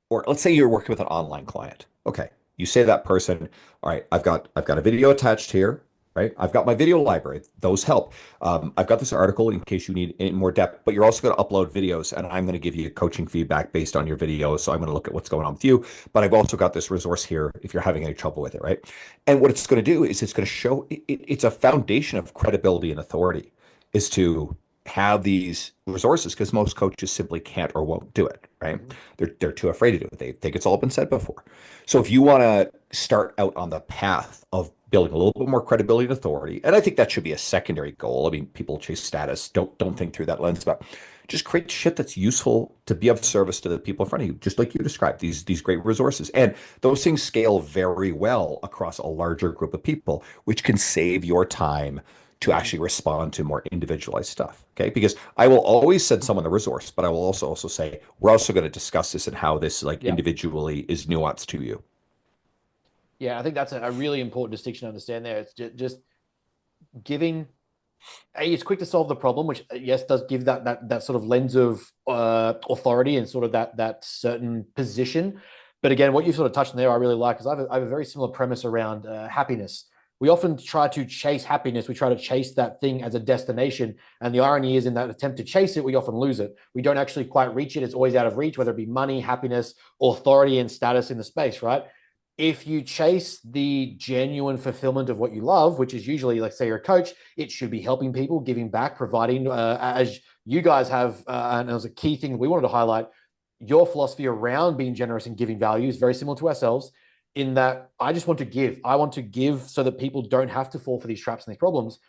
or let's say you're working with an online client. Okay. You say to that person, all right, I've got a video attached here, right? I've got my video library. Those help. I've got this article in case you need in more depth, but you're also going to upload videos and I'm going to give you coaching feedback based on your videos. So I'm going to look at what's going on with you, but I've also got this resource here if you're having any trouble with it, right? And what it's going to do is it's going to show it's a foundation of credibility and authority is to have these resources because most coaches simply can't or won't do it, right? Mhm. They're too afraid to do it. They think it's all been said before. So if you want to start out on the path of building a little bit more credibility and authority, and I think that should be a secondary goal. I mean, people chase status, don't think through that lens, but just create shit that's useful to be of service to the people in front of you, just like you described, these great resources. And those things scale very well across a larger group of people, which can save your time to Mhm. actually respond to more individualized stuff. Okay. Because I will always send someone the resource, but I will also say, we're also going to discuss this and how this like Yeah. individually is nuanced to you. Yeah, I think that's a really important distinction to understand there. It's just giving it's quick to solve the problem, which yes does give that sort of lens of authority and sort of that certain position. But again, what you sort of touched on there, I really like, because I have a very similar premise around happiness. We often try to chase happiness. We try to chase that thing as a destination, and the irony is, in that attempt to chase it, we often lose it. We don't actually quite reach it. It's always out of reach, whether it be money, happiness, authority, and status in the space, right? If you chase the genuine fulfillment of what you love, which is usually, like, say you're a coach, it should be helping people, giving back, providing, as you guys have, and it was a key thing we wanted to highlight, your philosophy around being generous and giving value is very similar to ourselves in that I just want to give. I want to give so that people don't have to fall for these traps and these problems.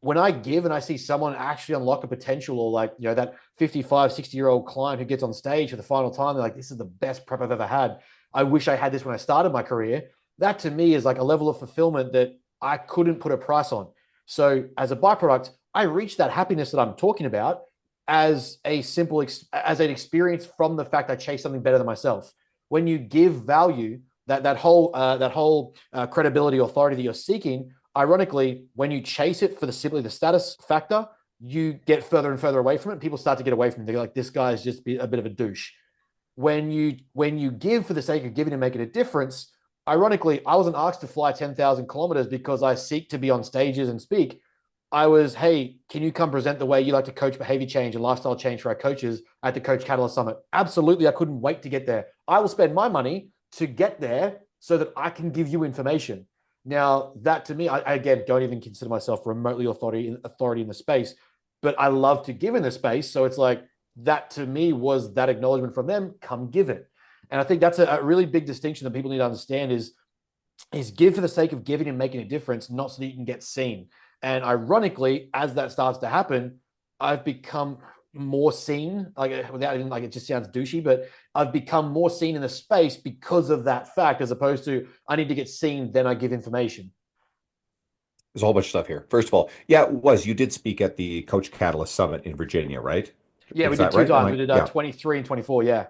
When I give and I see someone actually unlock a potential, or like, that 55, 60-year-old client who gets on stage for the final time, they're like, this is the best prep I've ever had. I wish I had this when I started my career. That to me is like a level of fulfillment that I couldn't put a price on. So as a byproduct, I reached that happiness that I'm talking about as a simple, as an experience from the fact I chase something better than myself. When you give value, that whole credibility, authority that you're seeking, ironically, when you chase it for the status factor, you get further and further away from it. People start to get away from it. They're like, this guy is just a bit of a douche. When you give for the sake of giving and making a difference, ironically, I wasn't asked to fly 10,000 kilometers because I seek to be on stages and speak. I was, hey, can you come present the way you like to coach behavior change and lifestyle change for our coaches at the Coach Catalyst Summit? Absolutely. I couldn't wait to get there. I will spend my money to get there so that I can give you information. Now, that to me, I again don't even consider myself remotely authority in the space, but I love to give in the space. So it's like, that to me was that acknowledgement from them, come give it. And I think that's a really big distinction that people need to understand is give for the sake of giving and making a difference, not so that you can get seen. And ironically, as that starts to happen, I've become more seen, like, without even, like, it just sounds douchey, but I've become more seen in the space because of that fact, as opposed to I need to get seen, then I give information. There's a whole bunch of stuff here. First of all, yeah, it was. You did speak at the Coach Catalyst Summit in Virginia, right? Yeah, we Is did that two right? times. We did Yeah, 23 and 24. Yeah.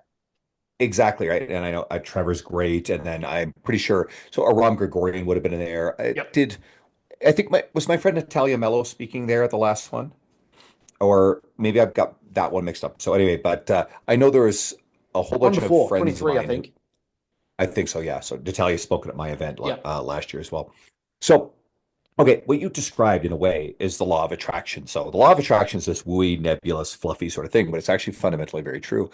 exactly right. And I know Trevor's great. And then I'm pretty sure, so Aram Gregorian would have been in there. Yep. I think my friend Natalia Mello speaking there at the last one? Or maybe I've got that one mixed up. So anyway, but I know there was a whole One bunch of before, friends of 23, I mine who think. I think so, yeah. So Natalia spoken at my event Yeah. last year as well. So, okay, what you described in a way is the law of attraction. So the law of attraction is this wooey, nebulous, fluffy sort of thing, but it's actually fundamentally very true.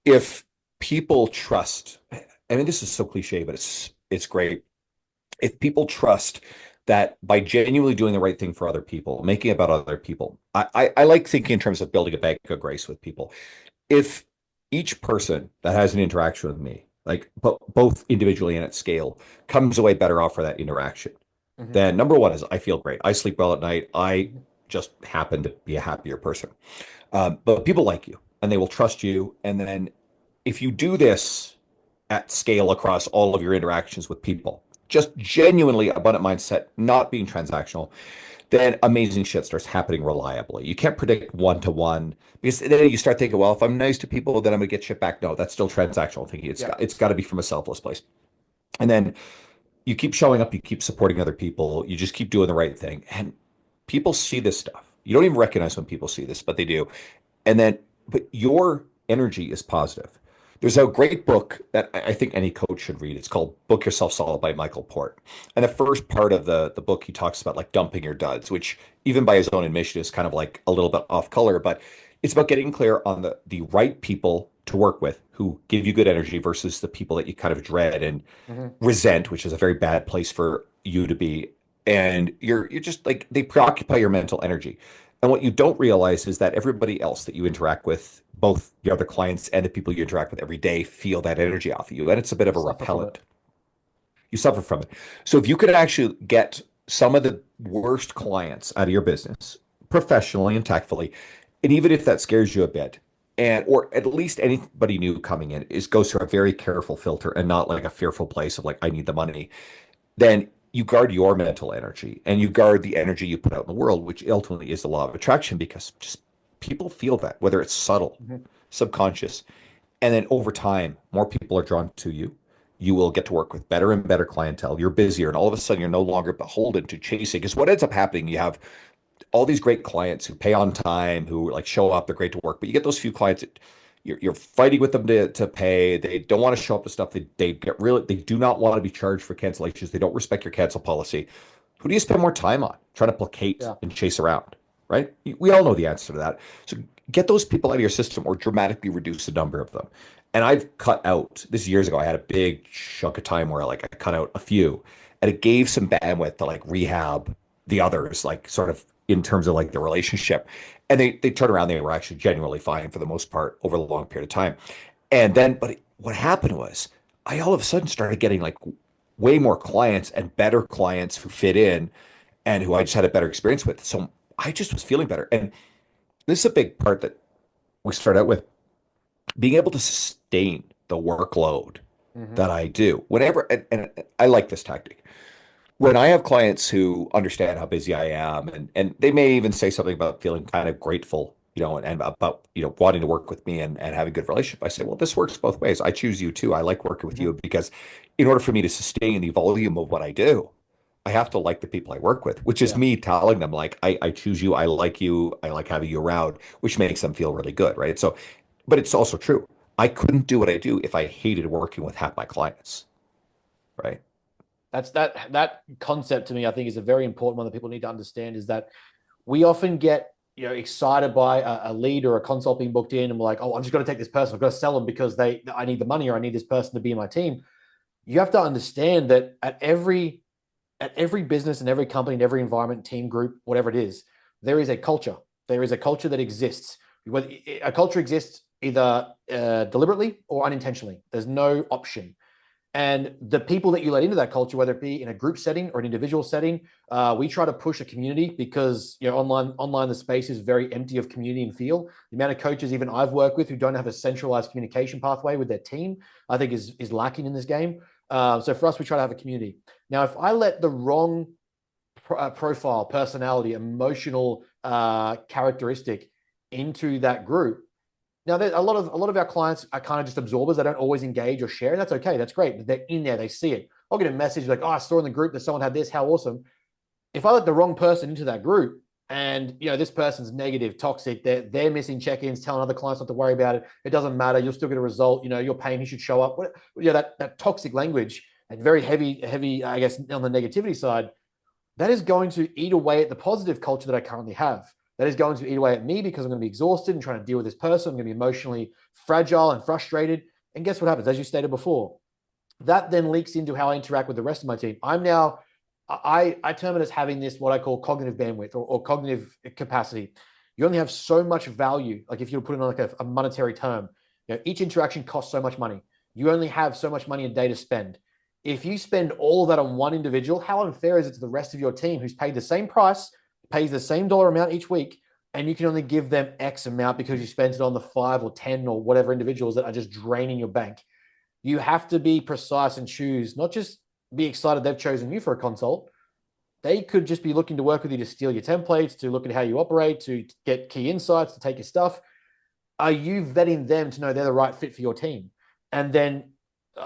If people trust, I mean, this is so cliche, but it's great. If people trust that by genuinely doing the right thing for other people, making it about other people, I like thinking in terms of building a bank of grace with people. If each person that has an interaction with me, like both individually and at scale, comes away better off for that interaction, Mm-hmm. then number one is I feel great. I sleep well at night. I Mm-hmm. just happen to be a happier person. But people like you and they will trust you. And then if you do this at scale across all of your interactions with people, just genuinely abundant mindset, not being transactional, then amazing shit starts happening reliably. You can't predict one to one because then you start thinking, well, if I'm nice to people, then I'm gonna get shit back. No, that's still transactional thinking. Yeah. It's got to be from a selfless place. And then you keep showing up, you keep supporting other people, you just keep doing the right thing. And people see this stuff. You don't even recognize when people see this, but they do. And then but your energy is positive. There's a great book that I think any coach should read. It's called Book Yourself Solid by Michael Port. And the first part of the book, he talks about like dumping your duds, which even by his own admission is kind of like a little bit off color, but it's about getting clear on the right people to work with who give you good energy versus the people that you kind of dread and Mm-hmm. resent, which is a very bad place for you to be. And you're just like they preoccupy your mental energy. And what you don't realize is that everybody else that you interact with, both your other clients and the people you interact with every day, feel that energy off of you. And it's a bit of a Suffer from it. repellent. You suffer from it. So if you could actually get some of the worst clients out of your business professionally and tactfully, and even if that scares you a bit, and or at least anybody new coming in is goes through a very careful filter and not like a fearful place of like, I need the money, then you guard your mental energy and you guard the energy you put out in the world, which ultimately is the law of attraction because just people feel that, whether it's subtle, Mm-hmm. subconscious. And then over time, more people are drawn to you. You will get to work with better and better clientele. You're busier, and all of a sudden, you're no longer beholden to chasing. Because what ends up happening, you have all these great clients who pay on time, who like show up, they're great to work, but you get those few clients that you're fighting with them to pay. They don't want to show up to stuff. They get really, they do not want to be charged for cancellations. They don't respect your cancel policy. Who do you spend more time on? Trying to placate Yeah. and chase around, right? We all know the answer to that. So get those people out of your system or dramatically reduce the number of them. And I've cut out, this years ago, I had a big chunk of time where like I cut out a few and it gave some bandwidth to like rehab the others, like sort of in terms of like the relationship. And they turned around, they were actually genuinely fine for the most part over a long period of time. And then, but what happened was I all of a sudden started getting like way more clients and better clients who fit in and who I just had a better experience with. So I just was feeling better. And this is a big part that we start out with being able to sustain the workload Mm-hmm. that I do. Whenever, and I like this tactic when I have clients who understand how busy I am, and they may even say something about feeling kind of grateful, and about, wanting to work with me and having a good relationship, I say, well, this works both ways. I choose you too. I like working with Mm-hmm. you because in order for me to sustain the volume of what I do, I have to like the people I work with, which is Yeah. me telling them like, I choose you, I like having you around, which makes them feel really good, right? So, but it's also true. I couldn't do what I do if I hated working with half my clients, right? That concept to me, I think, is a very important one that people need to understand. Is that we often get excited by a lead or a consult being booked in, and we're like, oh, I'm just going to take this person, I've got to sell them because I need the money or I need this person to be in my team. You have to understand that at every business and every company and every environment, team, group, whatever it is, there is a culture. There is a culture that exists. A culture exists either deliberately or unintentionally. There's no option. And the people that you let into that culture, whether it be in a group setting or an individual setting, we try to push a community because online the space is very empty of community and feel. The amount of coaches even I've worked with who don't have a centralized communication pathway with their team, I think is lacking in this game. So for us, we try to have a community. Now, if I let the wrong profile, personality, emotional characteristic into that group, now, a lot of our clients are kind of just absorbers. They don't always engage or share. That's okay. That's great. But they're in there. They see it. I'll get a message like, "Oh, I saw in the group that someone had this. How awesome!" If I let the wrong person into that group, and this person's negative, toxic, they're missing check-ins, telling other clients not to worry about it. It doesn't matter. You'll still get a result. You're paying. You should show up. That toxic language and very heavy. I guess on the negativity side, that is going to eat away at the positive culture that I currently have. That is going to eat away at me because I'm going to be exhausted and trying to deal with this person. I'm going to be emotionally fragile and frustrated. And guess what happens? As you stated before, that then leaks into how I interact with the rest of my team. I term it as having this, what I call cognitive bandwidth or cognitive capacity. You only have so much value. Like if you put it on like a monetary term, each interaction costs so much money. You only have so much money a day to spend. If you spend all of that on one individual, how unfair is it to the rest of your team who's paid the same price, pays the same dollar amount each week, and you can only give them X amount because you spent it on the 5 or 10 or whatever individuals that are just draining your bank? You have to be precise and choose, not just be excited they've chosen you for a consult. They could just be looking to work with you to steal your templates, to look at how you operate, to get key insights, to take your stuff. Are you vetting them to know they're the right fit for your team? And then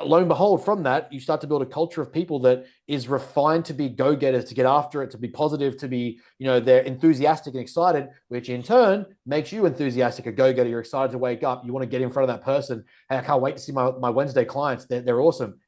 lo and behold, from that, you start to build a culture of people that is refined to be go-getters, to get after it, to be positive, to be, they're enthusiastic and excited, which in turn makes you enthusiastic, a go-getter. You're excited to wake up. You want to get in front of that person. Hey, I can't wait to see my Wednesday clients. They're awesome.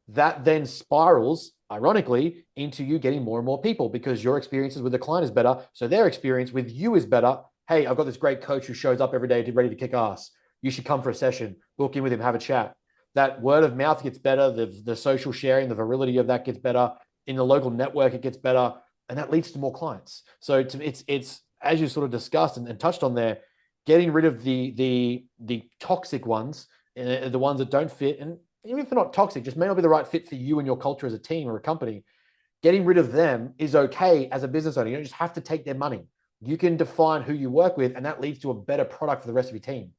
That then spirals, ironically, into you getting more and more people because your experiences with the client is better. So their experience with you is better. Hey, I've got this great coach who shows up every day ready to kick ass. You should come for a session, book in with him, have a chat. That word of mouth gets better. The social sharing, the virility of that gets better. In the local network, it gets better. And that leads to more clients. So it's as you sort of discussed and touched on there, getting rid of the toxic ones, the ones that don't fit. And even if they're not toxic, just may not be the right fit for you and your culture as a team or a company. Getting rid of them is okay as a business owner. You don't just have to take their money. You can define who you work with, and that leads to a better product for the rest of your team.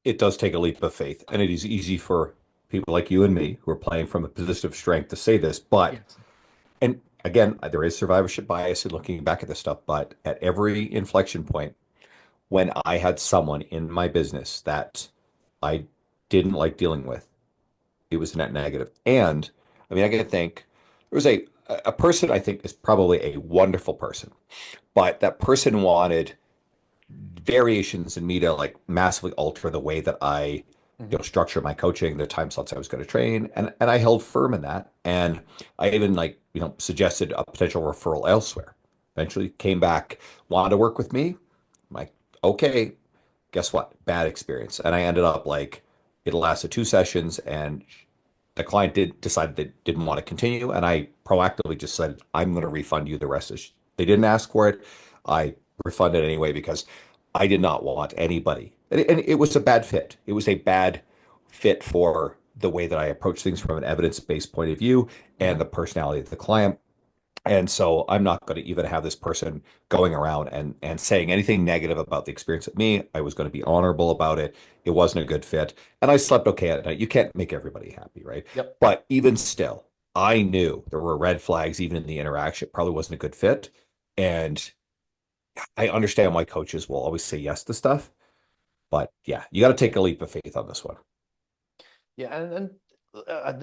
It does take a leap of faith, and it is easy for people like you and me who are playing from a position of strength to say this. But, Yes. and again, there is survivorship bias in looking back at this stuff, but at every inflection point, when I had someone in my business that I didn't like dealing with, it was net negative. And I mean, I can think there was a person I think is probably a wonderful person, but that person wanted variations in me to like massively alter the way that I, Mm-hmm. structure my coaching, the time slots I was going to train, and I held firm in that. And I even like, suggested a potential referral elsewhere. Eventually came back, wanted to work with me. I'm like, okay, guess what? Bad experience. And I ended up like it lasted 2 sessions and the client did decide they didn't want to continue. And I proactively just said, I'm going to refund you the rest. They didn't ask for it. I refunded anyway because I did not want anybody. And it was a bad fit. It was a bad fit for the way that I approach things from an evidence-based point of view Mm-hmm. and the personality of the client. And so I'm not going to even have this person going around and saying anything negative about the experience with me. I was going to be honorable about it. It wasn't a good fit. And I slept okay at night. You can't make everybody happy, right? Yep. But even still, I knew there were red flags even in the interaction. It probably wasn't a good fit. And I understand why coaches will always say yes to stuff. But yeah, you got to take a leap of faith on this one. Yeah, and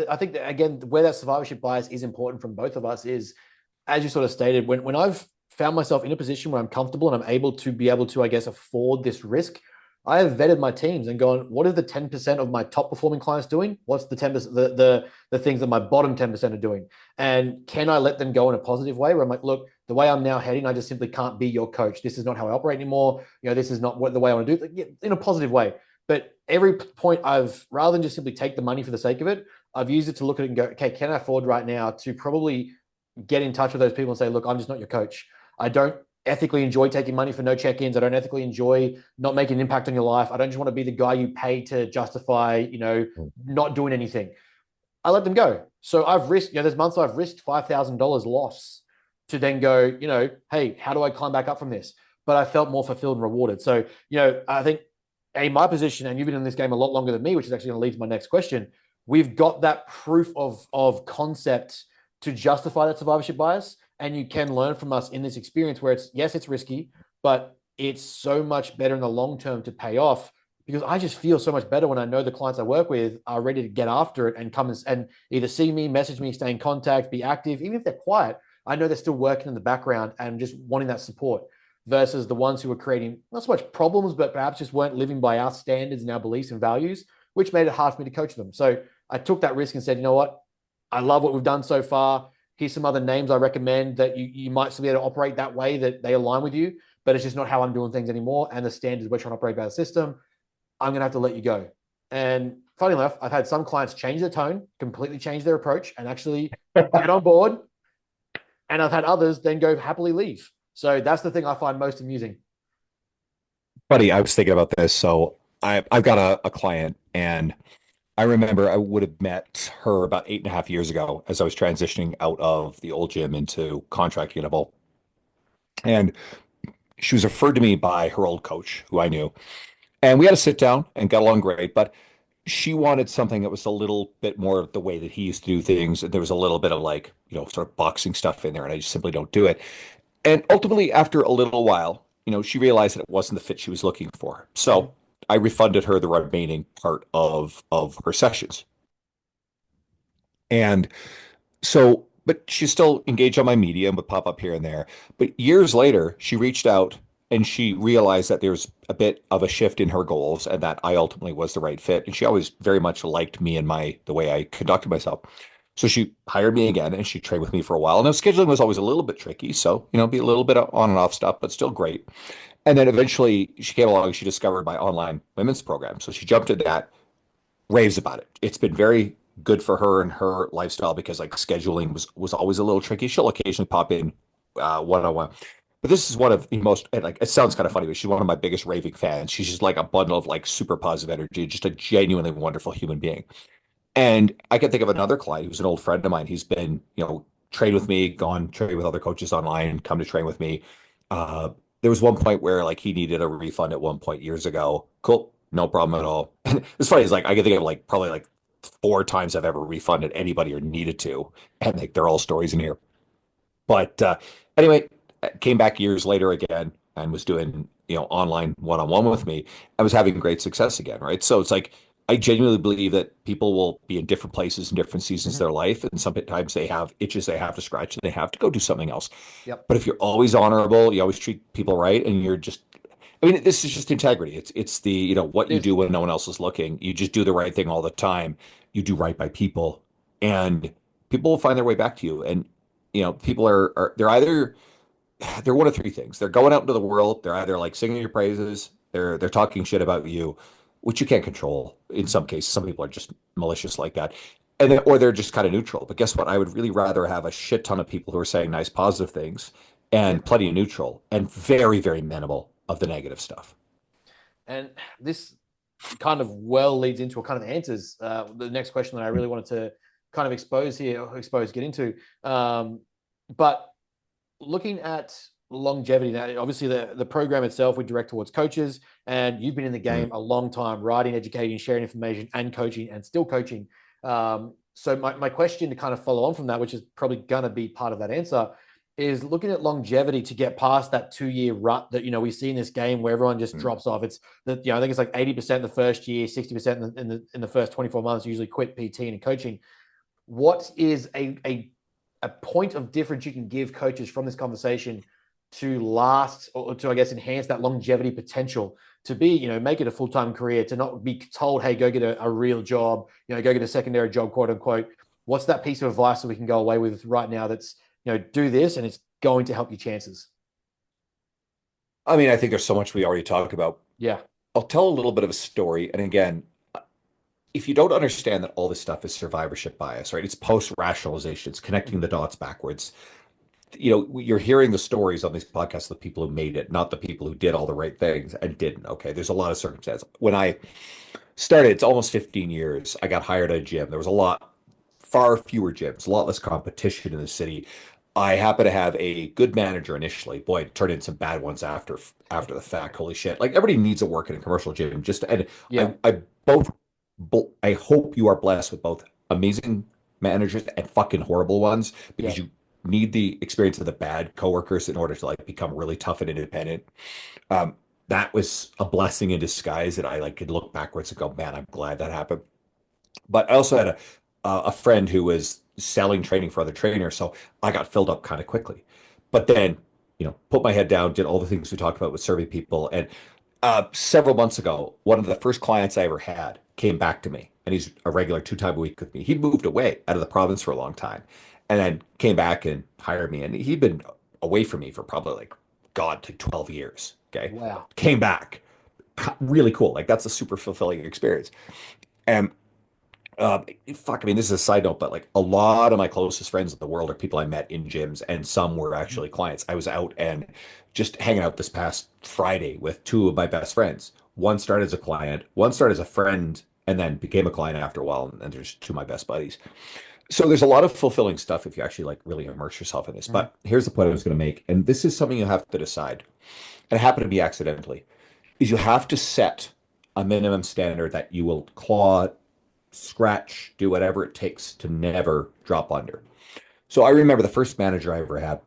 I think that again, where that survivorship bias is important from both of us is, as you sort of stated, when I've found myself in a position where I'm comfortable and I'm able to, I guess, afford this risk, I have vetted my teams and gone, what is the 10% of my top performing clients doing? What's the 10%, the things that my bottom 10% are doing? And can I let them go in a positive way where I'm like, look, the way I'm now heading, I just simply can't be your coach. This is not how I operate anymore. This is not what the way I want to do it, in a positive way. But every point rather than just simply take the money for the sake of it, I've used it to look at it and go, okay, can I afford right now to probably get in touch with those people and say, look, I'm just not your coach. I don't ethically enjoy taking money for no check-ins. I don't ethically enjoy not making an impact on your life. I don't just want to be the guy you pay to justify, not doing anything. I let them go. So I've risked, there's months I've risked $5,000 loss to then go, hey, how do I climb back up from this? But I felt more fulfilled and rewarded. So, I think my position, and you've been in this game a lot longer than me, which is actually going to lead to my next question. We've got that proof of concept to justify that survivorship bias. And you can learn from us in this experience where it's risky, but it's so much better in the long term to pay off because I just feel so much better when I know the clients I work with are ready to get after it and come and either see me, message me, stay in contact, be active. Even if they're quiet, I know they're still working in the background and just wanting that support versus the ones who were creating not so much problems, but perhaps just weren't living by our standards and our beliefs and values, which made it hard for me to coach them. So I took that risk and said, you know what? I love what we've done so far. Here's some other names I recommend that you might still be able to operate that way, that they align with you, but it's just not how I'm doing things anymore. And the standards we're trying to operate by the system, I'm going to have to let you go. And funny enough, I've had some clients change their tone, completely change their approach and actually get on board. And I've had others then go happily leave. So that's the thing I find most amusing. Buddy, I was thinking about this. So I've got a client, and I remember I would have met her about 8.5 years ago as I was transitioning out of the old gym into contract Univol. And she was referred to me by her old coach, who I knew. And we had to sit down and got along great. But she wanted something that was a little bit more the way that he used to do things. There was a little bit of like, sort of boxing stuff in there, and I just simply don't do it. And ultimately, after a little while, she realized that it wasn't the fit she was looking for. Mm-hmm. So I refunded her the remaining part of her sessions. And so, but she's still engaged on my media and would pop up here and there. But years later, she reached out and she realized that there's a bit of a shift in her goals and that I ultimately was the right fit. And she always very much liked me and my the way I conducted myself. So she hired me again and she trained with me for a while. And the scheduling was always a little bit tricky. So, be a little bit of on and off stuff, but still great. And then eventually she came along, she discovered my online women's program. So she jumped into that, raves about it. It's been very good for her and her lifestyle because like scheduling was always a little tricky. She'll occasionally pop in one on one. But this is one of the most and, like it sounds kind of funny, but she's one of my biggest raving fans. She's just like a bundle of like super positive energy, just a genuinely wonderful human being. And I can think of another client who's an old friend of mine. He's been, trained with me, gone train with other coaches online, come to train with me. There was one point where like he needed a refund at one point years ago. Cool, no problem at all. And it's funny, it's like I can think of like probably like four times I've ever refunded anybody or needed to, and like they're all stories in here. But anyway, came back years later again and was doing, online one-on-one with me. I was having great success again, right? So it's like I genuinely believe that people will be in different places in different seasons of Mhm. their life, and sometimes they have itches they have to scratch and they have to go do something else. Yep. But if you're always honorable, you always treat people right, and you're just I mean, this is just integrity. It's the, what It you is. do when no one else is looking. You just do the right thing all the time. You do right by people, and people will find their way back to you. And people are they're one of three things. They're going out into the world. They're either like singing your praises, they're talking shit about you, which you can't control in some cases. Some people are just malicious like that. And then, or they're just kind of neutral. But guess what? I would really rather have a shit ton of people who are saying nice, positive things and Yep. plenty of neutral and very, very minimal of the negative stuff. And this kind of well leads into a kind of answers the next question that I really wanted to kind of expose here, get into. But looking at longevity now, obviously the program itself we direct towards coaches, and you've been in the Mm. game a long time, writing, educating, sharing information, and coaching, and still coaching. So my question to kind of follow on from that, which is probably going to be part of that answer, is looking at longevity to get past that 2 year rut that we see in this game where everyone just Mm. drops off. It's that I think it's like 80% the first year, 60% in the first 24 months usually quit PT and coaching. What is a point of difference you can give coaches from this conversation to last, or to, I guess, enhance that longevity potential to be, make it a full-time career, to not be told, hey, go get a real job, go get a secondary job, quote unquote. What's that piece of advice that we can go away with right now that's, do this and it's going to help your chances? I mean, I think there's so much we already talked about. Yeah. I'll tell a little bit of a story. And again, if you don't understand that all this stuff is survivorship bias, right? It's post-rationalization. It's connecting the dots backwards. You're hearing the stories on these podcasts of the people who made it, not the people who did all the right things and didn't. Okay. There's a lot of circumstances. When I started, it's almost 15 years. I got hired at a gym. There was far fewer gyms, a lot less competition in the city. I happen to have a good manager initially. Boy, it turned in some bad ones after the fact. Holy shit! Like everybody needs to work in a commercial gym. And Yeah. I both, I hope you are blessed with both amazing managers and fucking horrible ones Yeah. because you need the experience of the bad coworkers in order to like become really tough and independent. Um, that was a blessing in disguise that I like could look backwards and go, man, I'm glad that happened. But I also had a friend who was selling training for other trainers, so I got filled up kind of quickly. But then, put my head down, did all the things we talked about with serving people, and several months ago, one of the first clients I ever had came back to me, and he's a regular 2 times a week with me. He'd moved away out of the province for a long time, and then came back and hired me, and he'd been away from me for probably like God, like 12 years. Okay, Wow. came back, really cool. Like that's a super fulfilling experience. And fuck, I mean, this is a side note, but like a lot of my closest friends in the world are people I met in gyms, and some were actually clients. I was out and just hanging out this past Friday with two of my best friends. One started as a client, one started as a friend, and then became a client after a while. And there's two of my best buddies. So there's a lot of fulfilling stuff if you actually like really immerse yourself in this. Mhm. But here's the point I was going to make, and this is something you have to decide, and it happened to be accidentally, is you have to set a minimum standard that you will claw, scratch, do whatever it takes to never drop under. So I remember the first manager I ever had.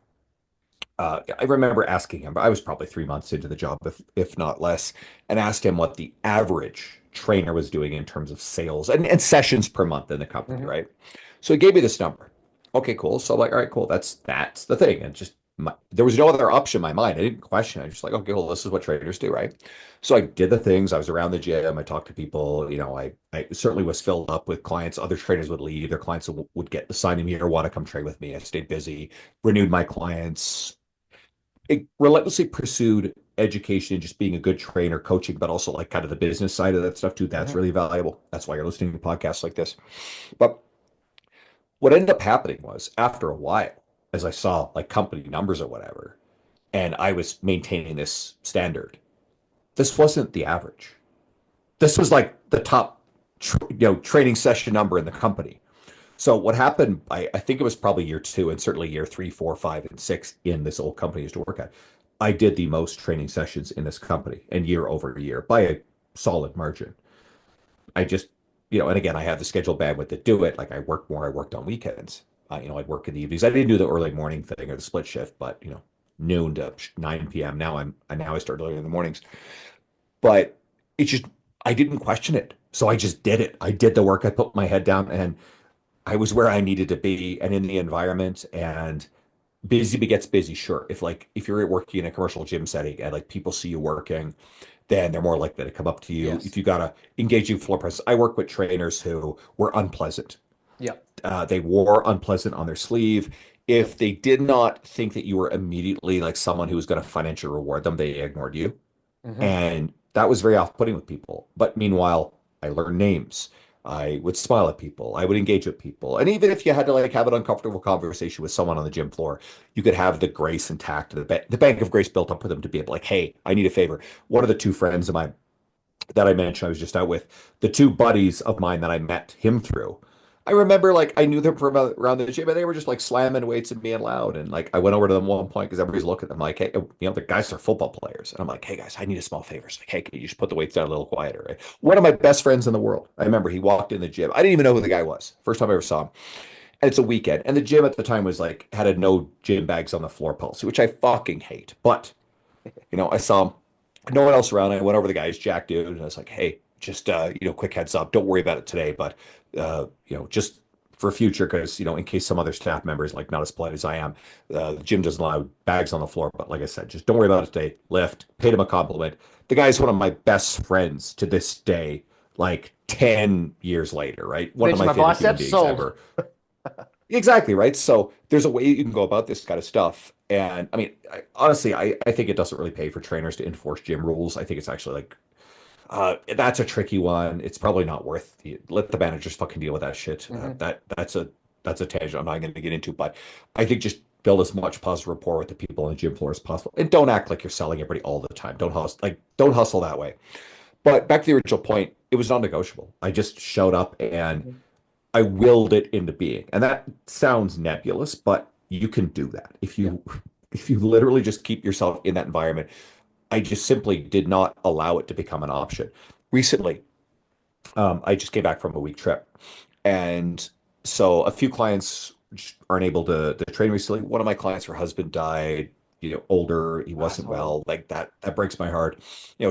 I remember asking him, I was probably 3 months into the job, if not less, and asked him what the average trainer was doing in terms of sales and sessions per month in the company, Hmm. right? So he gave me this number. Okay, cool. So I'm like, all right, cool. That's the thing. And just there was no other option in my mind. I didn't question it. I was just like, okay, well, this is what trainers do, right? So I did the things. I was around the gym. I talked to people. I certainly was filled up with clients. Other trainers would leave. Their clients would get assigned to me or want to come train with me. I stayed busy, renewed my clients, it relentlessly pursued education and just being a good trainer, coaching, but also like kind of the business side of that stuff too. That's Hmm. really valuable. That's why you're listening to podcasts like this. But what ended up happening was after a while, as I saw like company numbers or whatever, and I was maintaining this standard, this wasn't the average. This was like the top, training session number in the company. So what happened, I think it was probably year two and certainly year three, four, five, and six in this old company I used to work at. I did the most training sessions in this company and year over year by a solid margin. I just, and again, I have the schedule bandwidth to do it. Like I work more, I worked on weekends. I'd work in the evenings. I didn't do the early morning thing or the split shift, but noon to 9 p.m. Now I start earlier in the mornings. But it just I didn't question it. So I just did it. I did the work. I put my head down and I was where I needed to be and in the environment and busy begets busy. Sure. If you're working in a commercial gym setting and like people see you working, then they're more likely to come up to you. Yes. If you gotta engage in floor presence, I work with trainers who were unpleasant. Yep. They wore unpleasant on their sleeve. Yep. If they did not think that you were immediately like someone who was going to financially reward them, they ignored you. Hmm. And that was very off-putting with people. But meanwhile, I learned names. I would smile at people. I would engage with people. And even if you had to like have an uncomfortable conversation with someone on the gym floor, you could have the grace and tact, the bank of grace built up for them to be able like, hey, I need a favor. One of the two friends of mine that I mentioned I was just out with, the two buddies of mine that I met him through. I remember like I knew them from around the gym and they were just like slamming weights and being loud. And like I went over to them one point because everybody's looking at them like, hey, the guys are football players. And I'm like, hey guys, I need a small favor. It's like, hey, can you just put the weights down a little quieter? Right? One of my best friends in the world. I remember he walked in the gym. I didn't even know who the guy was. First time I ever saw him. And it's a weekend. And the gym at the time was like had a no gym bags on the floor policy, which I fucking hate. But I saw him, no one else around. I went over to the guy's Jack dude, and I was like, hey, just quick heads up, don't worry about it today, but just for future, because in case some other staff member is like not as polite as I am, the gym doesn't allow bags on the floor. But like I said, just don't worry about it today. Lift, paid him a compliment. The guy's one of my best friends to this day, like 10 years later, right? One of Mention my my favorite human biceps beings sold. ever. Exactly, right? So there's a way you can go about this kind of stuff. And I mean, honestly, I think it doesn't really pay for trainers to enforce gym rules. I think it's actually like, that's a tricky one. It's probably not worth let the managers fucking deal with that shit. Hmm. That's a tangent I'm not going to get into, but I think just build as much positive rapport with the people on the gym floor as possible, and don't act like you're selling everybody all the time. Don't hustle that way. But back to the original point, it was non-negotiable. I just showed up and I willed it into being. And that sounds nebulous, but you can do that. If Yeah. you if you literally just keep yourself in that environment, I just simply did not allow it to become an option. Recently, I just came back from a week trip. And so a few clients just aren't able to train recently. One of my clients, her husband died, older, he That's wasn't horrible. well. Like that breaks my heart.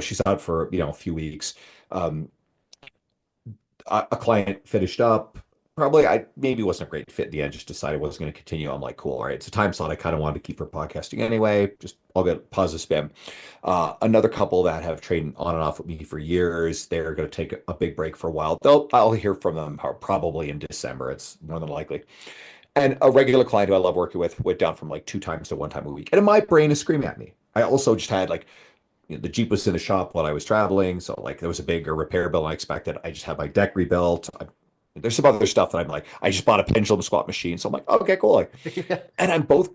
She's out for, a few weeks. Um, a client finished up. Probably I maybe wasn't a great fit in the end, just decided I wasn't going to continue. I'm like, cool, all right. It's a time slot. I kind of wanted to keep her podcasting anyway. Just I'll get positive spam. Another couple that have trained on and off with me for years, they're going to take a big break for a while. I'll hear from them probably in December. It's more than likely. And a regular client who I love working with went down from like two times to one time a week. And my brain is screaming at me. I also just had like the Jeep was in the shop while I was traveling, so like there was a bigger repair bill than I expected. I just had my deck rebuilt. There's some other stuff that I'm like, I just bought a pendulum squat machine, so I'm like, okay, cool. Like, Yeah. and I'm both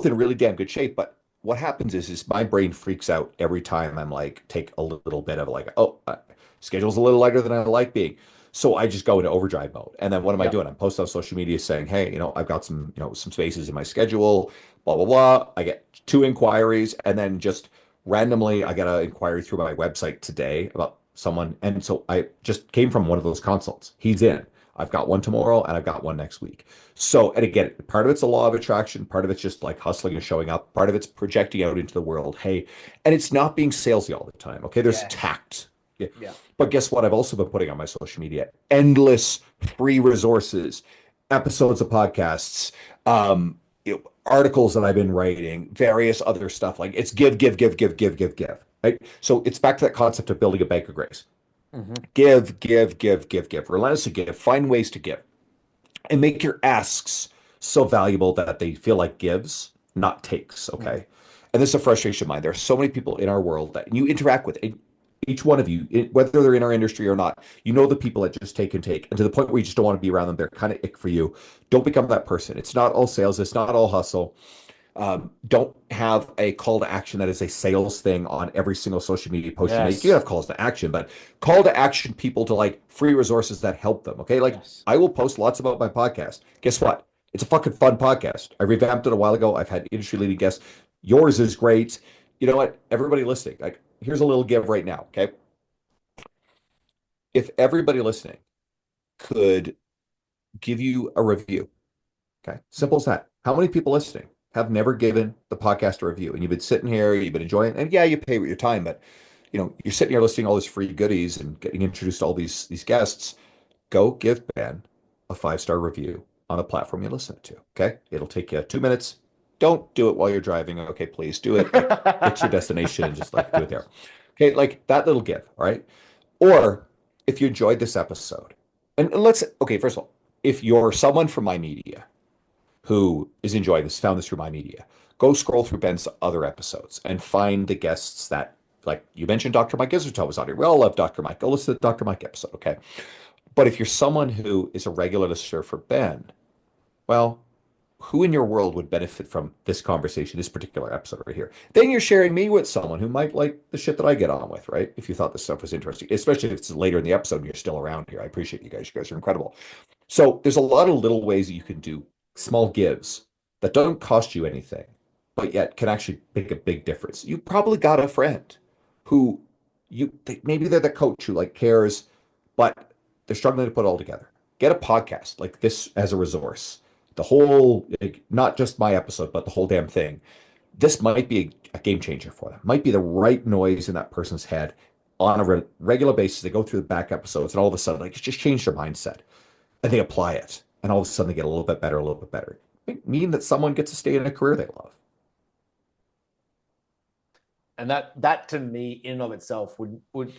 in really damn good shape. But what happens is my brain freaks out every time I'm like, take a little bit of like, oh, schedule's a little lighter than I like being. So I just go into overdrive mode. And then what am I Yep. doing? I'm posting on social media saying, hey, I've got some spaces in my schedule, blah, blah, blah. I get two inquiries and then just randomly I got an inquiry through my website today about someone. And so I just came from one of those consults. He's in. I've got one tomorrow and I've got one next week. So, and again, part of it's a law of attraction, part of it's just like hustling and showing up, part of it's projecting out into the world. Hey, and it's not being salesy all the time. Okay. There's Yes. tact. Yeah. Yeah. But guess what? I've also been putting on my social media endless free resources, episodes of podcasts, articles that I've been writing, various other stuff. Like it's give, give, give, give, give, give, give. Right. So it's back to that concept of building a bank of grace. Hmm. Give, give, give, give, give. Relentlessly give. Find ways to give and make your asks so valuable that they feel like gives, not takes. Mm. Okay. And this is a frustration of mine. There are so many people in our world that you interact with. Each one of you, whether they're in our industry or not, you know the people that just take and take, and to the point where you just don't want to be around them. They're kind of ick for you. Don't become that person. It's not all sales. It's not all hustle. Don't have a call to action that is a sales thing on every single social media post you make. You can Yes. have calls to action, but call to action people to like free resources that help them. Okay. Like Yes. I will post lots about my podcast. Guess what? It's a fucking fun podcast. I revamped it a while ago. I've had industry leading guests. Yours is great. You know what? Everybody listening, like here's a little give right now. Okay. If everybody listening could give you a review, okay, simple as that. How many people listening have never given the podcast a review? And you've been sitting here, you've been enjoying it, and yeah, you pay with your time, but you're sitting here listening to all these free goodies and getting introduced to all these guests. Go give Ben a 5-star review on a platform you listen to. Okay. It'll take you 2 minutes. Don't do it while you're driving. Okay, please do it. Like get to your destination and just like do it there. Okay, like that little give, all right? Or if you enjoyed this episode, and let's okay, first of all, if you're someone from my media who is enjoying this, found this through my media, go scroll through Ben's other episodes and find the guests that, like you mentioned, Dr. Mike Israel was on here. We all love Dr. Mike. Go listen to the Dr. Mike episode, okay? But if you're someone who is a regular listener for Ben, well, who in your world would benefit from this conversation, this particular episode right here? Then you're sharing me with someone who might like the shit that I get on with, right? If you thought this stuff was interesting, especially if it's later in the episode and you're still around here. I appreciate you guys. You guys are incredible. So there's a lot of little ways that you can do small gives that don't cost you anything, but yet can actually make a big difference. You probably got a friend who maybe they're the coach who like cares, but they're struggling to put it all together. Get a podcast like this as a resource. The whole, like, not just my episode, but the whole damn thing. This might be a game changer for them. Might be the right noise in that person's head on a regular basis. They go through the back episodes, and all of a sudden, like, it's just changed their mindset and they apply it, and all of a sudden they get a little bit better, a little bit better. It mean that someone gets to stay in a career they love. And that to me in and of itself would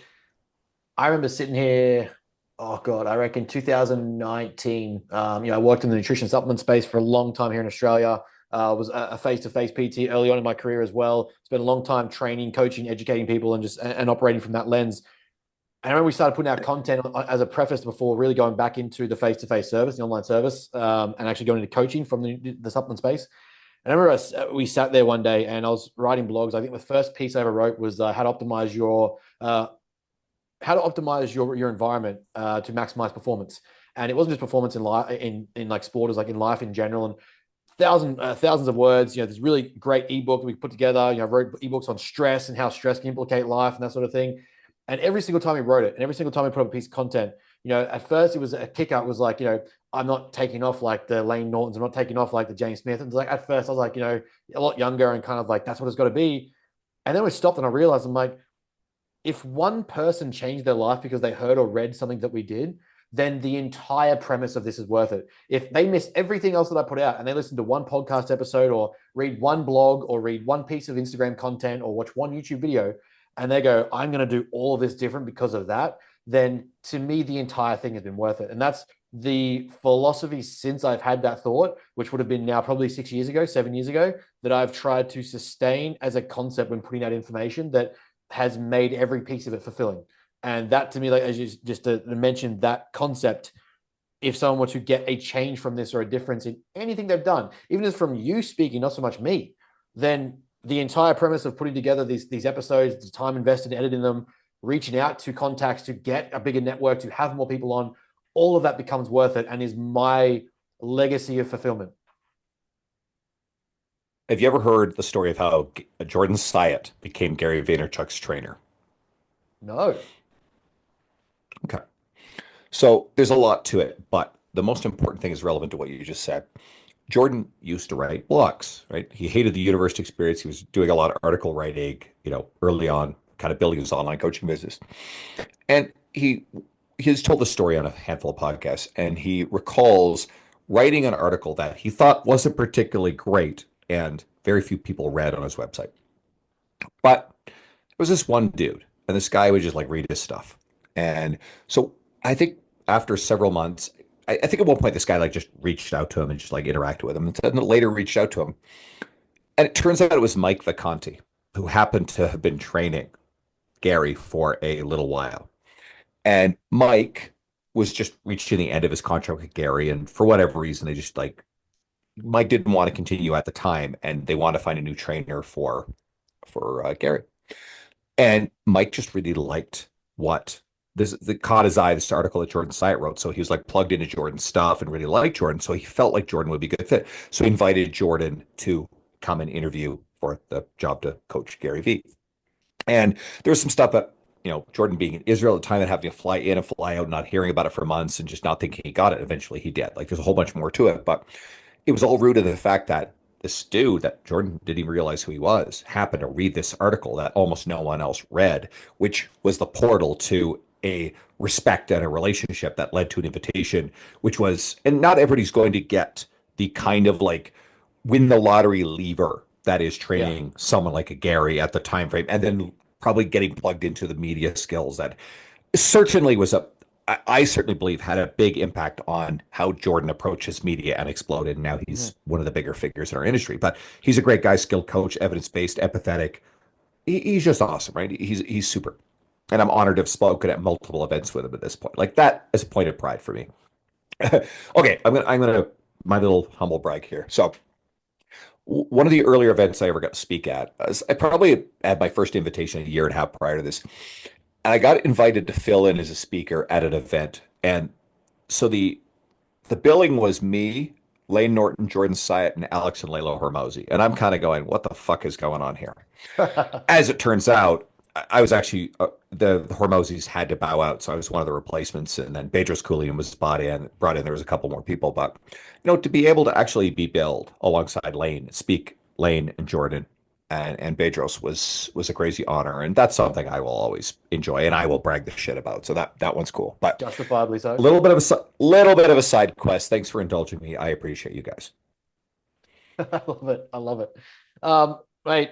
I remember sitting here, oh God, I reckon 2019. I worked in the nutrition supplement space for a long time here in Australia. Was a face-to-face PT early on in my career as well. Spent a long time training, coaching, educating people, and just and operating from that lens. And I remember we started putting out content as a preface before really going back into the face-to-face service, the online service, and actually going into coaching from the supplement space. And I remember we sat there one day and I was writing blogs. I think the first piece I ever wrote was how to optimize your environment to maximize performance. And it wasn't just performance in life, in like sport, it was like in life in general. And thousands of words. This really great ebook that we put together. I wrote ebooks on stress and how stress can implicate life and that sort of thing. And every single time we wrote it, and every single time we put up a piece of content, at first it was a kick out. It was like, I'm not taking off like the Lane Nortons. I'm not taking off like the James Smith. And like at first I was like, a lot younger and kind of like that's what it's got to be. And then we stopped and I realized I'm like, if one person changed their life because they heard or read something that we did, then the entire premise of this is worth it. If they miss everything else that I put out and they listen to one podcast episode or read one blog or read one piece of Instagram content or watch one YouTube video and they go, I'm going to do all of this different because of that, then to me, the entire thing has been worth it. And that's the philosophy since I've had that thought, which would have been now probably 6 years ago, 7 years ago, that I've tried to sustain as a concept when putting out information that has made every piece of it fulfilling. And that to me, like as you just to mention that concept, if someone were to get a change from this or a difference in anything they've done, even just from you speaking, not so much me, then the entire premise of putting together these episodes, the time invested in editing them, reaching out to contacts to get a bigger network, to have more people on, all of that becomes worth it and is my legacy of fulfillment. Have you ever heard the story of how Jordan Syatt became Gary Vaynerchuk's trainer? No. Okay. So there's a lot to it, but the most important thing is relevant to what you just said. Jordan used to write blogs, right? He hated the university experience. He was doing a lot of article writing, early on, kind of building his online coaching business. And he's told the story on a handful of podcasts, and he recalls writing an article that he thought wasn't particularly great and very few people read on his website. But it was this one dude, and this guy would just like read his stuff. And so I think after several months, I think at one point this guy like just reached out to him and just like interacted with him, and then later reached out to him. And it turns out it was Mike Vacanti, who happened to have been training Gary for a little while. And Mike was just reaching the end of his contract with Gary, and for whatever reason, they just like Mike didn't want to continue at the time, and they wanted to find a new trainer for Gary. And Mike just really liked what this that caught his eye, this article that Jordan Syatt wrote. So he was like plugged into Jordan's stuff and really liked Jordan. So he felt like Jordan would be a good fit. So he invited Jordan to come and interview for the job to coach Gary Vee. And there was some stuff that, Jordan being in Israel at the time and having to fly in and fly out, not hearing about it for months and just not thinking he got it. Eventually he did. Like there's a whole bunch more to it, but it was all rooted in the fact that this dude that Jordan didn't even realize who he was happened to read this article that almost no one else read, which was the portal to a respect and a relationship that led to an invitation, which was, and not everybody's going to get the kind of like win the lottery lever that is training someone like a Gary at the time frame, and then probably getting plugged into the media skills that certainly was I certainly believe had a big impact on how Jordan approaches media and exploded. And now he's one of the bigger figures in our industry. But he's a great guy, skilled coach, evidence-based, empathetic. He's just awesome, right? He's super. And I'm honored to have spoken at multiple events with him at this point. Like that is a point of pride for me. Okay, I'm gonna my little humble brag here. So one of the earlier events I ever got to speak at, I probably had my first invitation a year and a half prior to this. And I got invited to fill in as a speaker at an event. And so the billing was me, Lane Norton, Jordan Syatt, and Alex and Layla Hormozy. And I'm kind of going, what the fuck is going on here? As it turns out, I was actually the Hormozys had to bow out, so I was one of the replacements. And then Bedros Keuilian was brought in. There was a couple more people, but to be able to actually be billed alongside Lane, speak Lane and Jordan and Bedros was a crazy honor, and that's something I will always enjoy, and I will brag the shit about. So that one's cool. But Justifiably so. a little bit of a side quest. Thanks for indulging me. I appreciate you guys. I love it. I love it. Mate,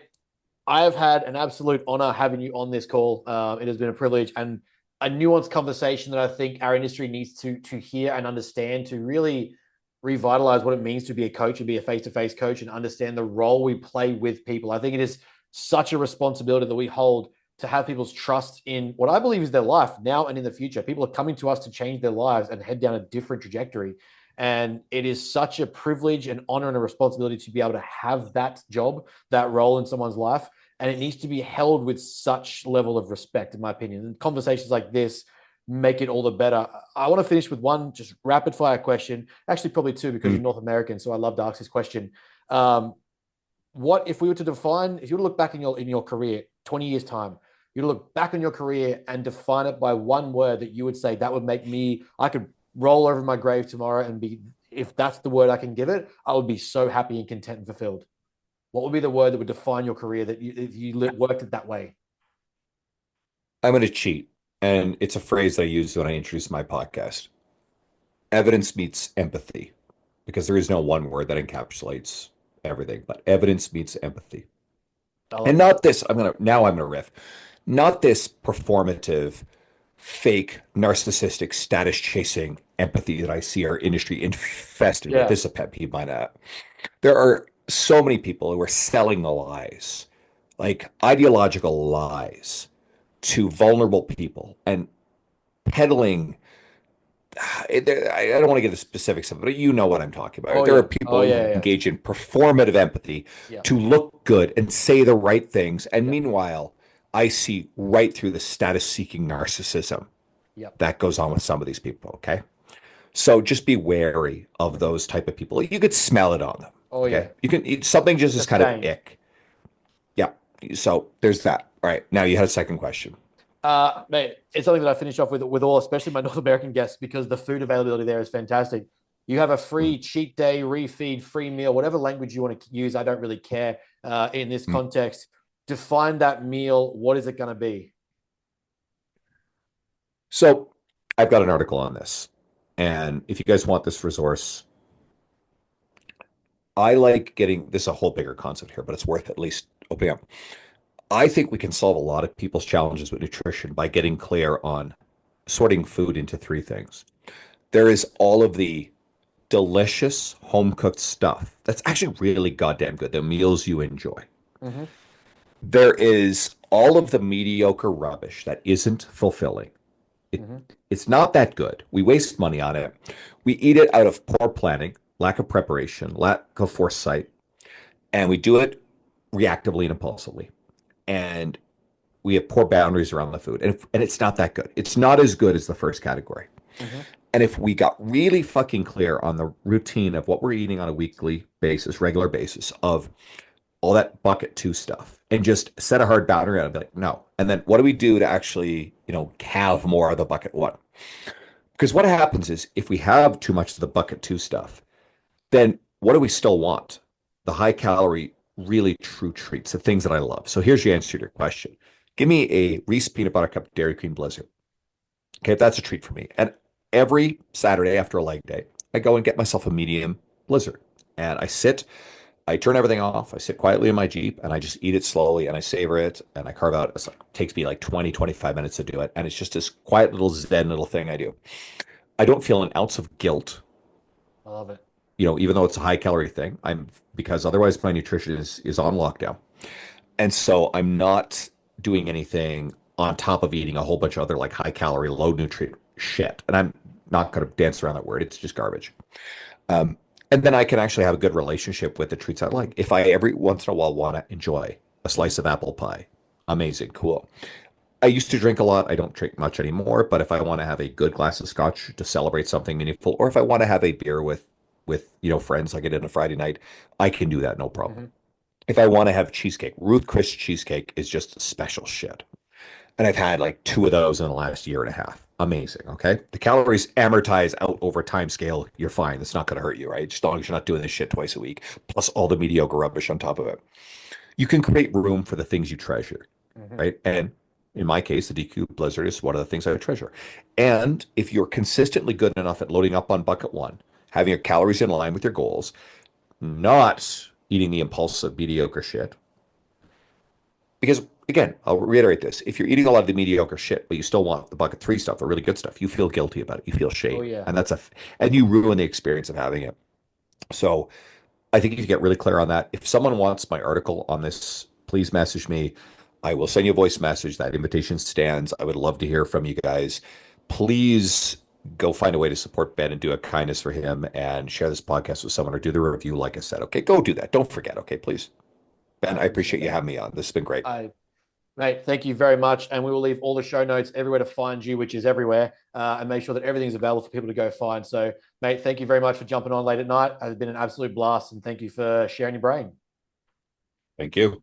I have had an absolute honor having you on this call. It has been a privilege and a nuanced conversation that I think our industry needs to hear and understand to really revitalize what it means to be a coach and be a face-to-face coach and understand the role we play with people. I think it is such a responsibility that we hold to have people's trust in what I believe is their life now and in the future. People are coming to us to change their lives and head down a different trajectory. And it is such a privilege, an honor, and a responsibility to be able to have that job, that role in someone's life. And it needs to be held with such level of respect, in my opinion. And conversations like this make it all the better. I want to finish with one just rapid fire question. Actually, probably two, because you're North American, so I love to ask this question. What if we were to define, if you were to look back in your career, 20 years time, you look back on your career and define it by one word that you would say that would make me, I could roll over my grave tomorrow and be, if that's the word I can give it, I would be so happy and content and fulfilled. What would be the word that would define your career that you worked it that way? I'm going to cheat, and it's a phrase that I use when I introduce my podcast. Evidence meets empathy, because there is no one word that encapsulates everything, but evidence meets empathy. And not this, I'm gonna riff. Not this performative, fake, narcissistic, status chasing empathy that I see our industry infested with. This is a pet peeve of mine. There are so many people who are selling the lies, like ideological lies, to vulnerable people and peddling. I don't want to get the specifics of it, but you know what I'm talking about. There are people who engage in performative empathy to look good and say the right things. And meanwhile, I see right through the status-seeking narcissism that goes on with some of these people, okay? So just be wary of those type of people. You could smell it on them. Something just is kind of ick. Yeah. So there's that. All right. Now you had a second question. Mate, it's something that I finish off with all, especially my North American guests, because the food availability there is fantastic. You have a free cheat day, refeed, free meal, whatever language you want to use. I don't really care in this Mm. context. Define that meal. What is it going to be? So I've got an article on this. And if you guys want this resource, I like getting this is a whole bigger concept here, but it's worth at least opening up. I think we can solve a lot of people's challenges with nutrition by getting clear on sorting food into three things. There is all of the delicious home cooked stuff that's actually really goddamn good, the meals you enjoy. Mm-hmm. There is all of the mediocre rubbish that isn't fulfilling. It, Mm-hmm. it's not that good. We waste money on it. We eat it out of poor planning, lack of preparation, lack of foresight, and we do it reactively and impulsively. And we have poor boundaries around the food. And it's not that good. It's not as good as the first category. Mm-hmm. And if we got really fucking clear on the routine of what we're eating on a weekly basis, regular basis, of all that bucket two stuff, and just set a hard boundary and be like, no. And then what do we do to actually, have more of the bucket one? Because what happens is if we have too much of the bucket two stuff, then what do we still want? The high calorie, really true treats, the things that I love. So here's your answer to your question. Give me a Reese peanut butter cup Dairy Queen Blizzard. Okay, that's a treat for me. And every Saturday after a leg day, I go and get myself a medium Blizzard. And I turn everything off, I sit quietly in my Jeep, and I just eat it slowly, and I savor it, and I carve out, it takes me like 20, 25 minutes to do it. And it's just this quiet little Zen little thing I do. I don't feel an ounce of guilt, I love it. even though it's a high calorie thing. Because otherwise my nutrition is on lockdown. And so I'm not doing anything on top of eating a whole bunch of other like high calorie, low nutrient shit. And I'm not going to dance around that word. It's just garbage. Um, and then I can actually have a good relationship with the treats I like. If I every once in a while want to enjoy a slice of apple pie, amazing, cool. I used to drink a lot. I don't drink much anymore, but if I want to have a good glass of scotch to celebrate something meaningful, or if I want to have a beer with friends like I did on a Friday night, I can do that no problem. Mm-hmm. If I want to have cheesecake, Ruth Chris cheesecake is just special shit. And I've had like two of those in the last year and a half. Amazing. Okay. The calories amortize out over time scale. You're fine. It's not going to hurt you, right? Just as long as you're not doing this shit twice a week, plus all the mediocre rubbish on top of it. You can create room for the things you treasure, Mm-hmm. right? And in my case, the DQ Blizzard is one of the things I treasure. And if you're consistently good enough at loading up on bucket one, having your calories in line with your goals, not eating the impulsive mediocre shit, because again, I'll reiterate this. If you're eating a lot of the mediocre shit, but you still want the bucket three stuff, the really good stuff, you feel guilty about it. You feel Oh shame. yeah. And you ruin the experience of having it. So I think you get really clear on that. If someone wants my article on this, please message me. I will send you a voice message. That invitation stands. I would love to hear from you guys. Please go find a way to support Ben and do a kindness for him and share this podcast with someone or do the review, like I said. Okay, go do that. Don't forget. Okay, please. Ben, I appreciate you having me on. This has been great. Mate, thank you very much. And we will leave all the show notes everywhere to find you, which is everywhere, and make sure that everything's available for people to go find. So, mate, thank you very much for jumping on late at night. It's been an absolute blast. And thank you for sharing your brain. Thank you.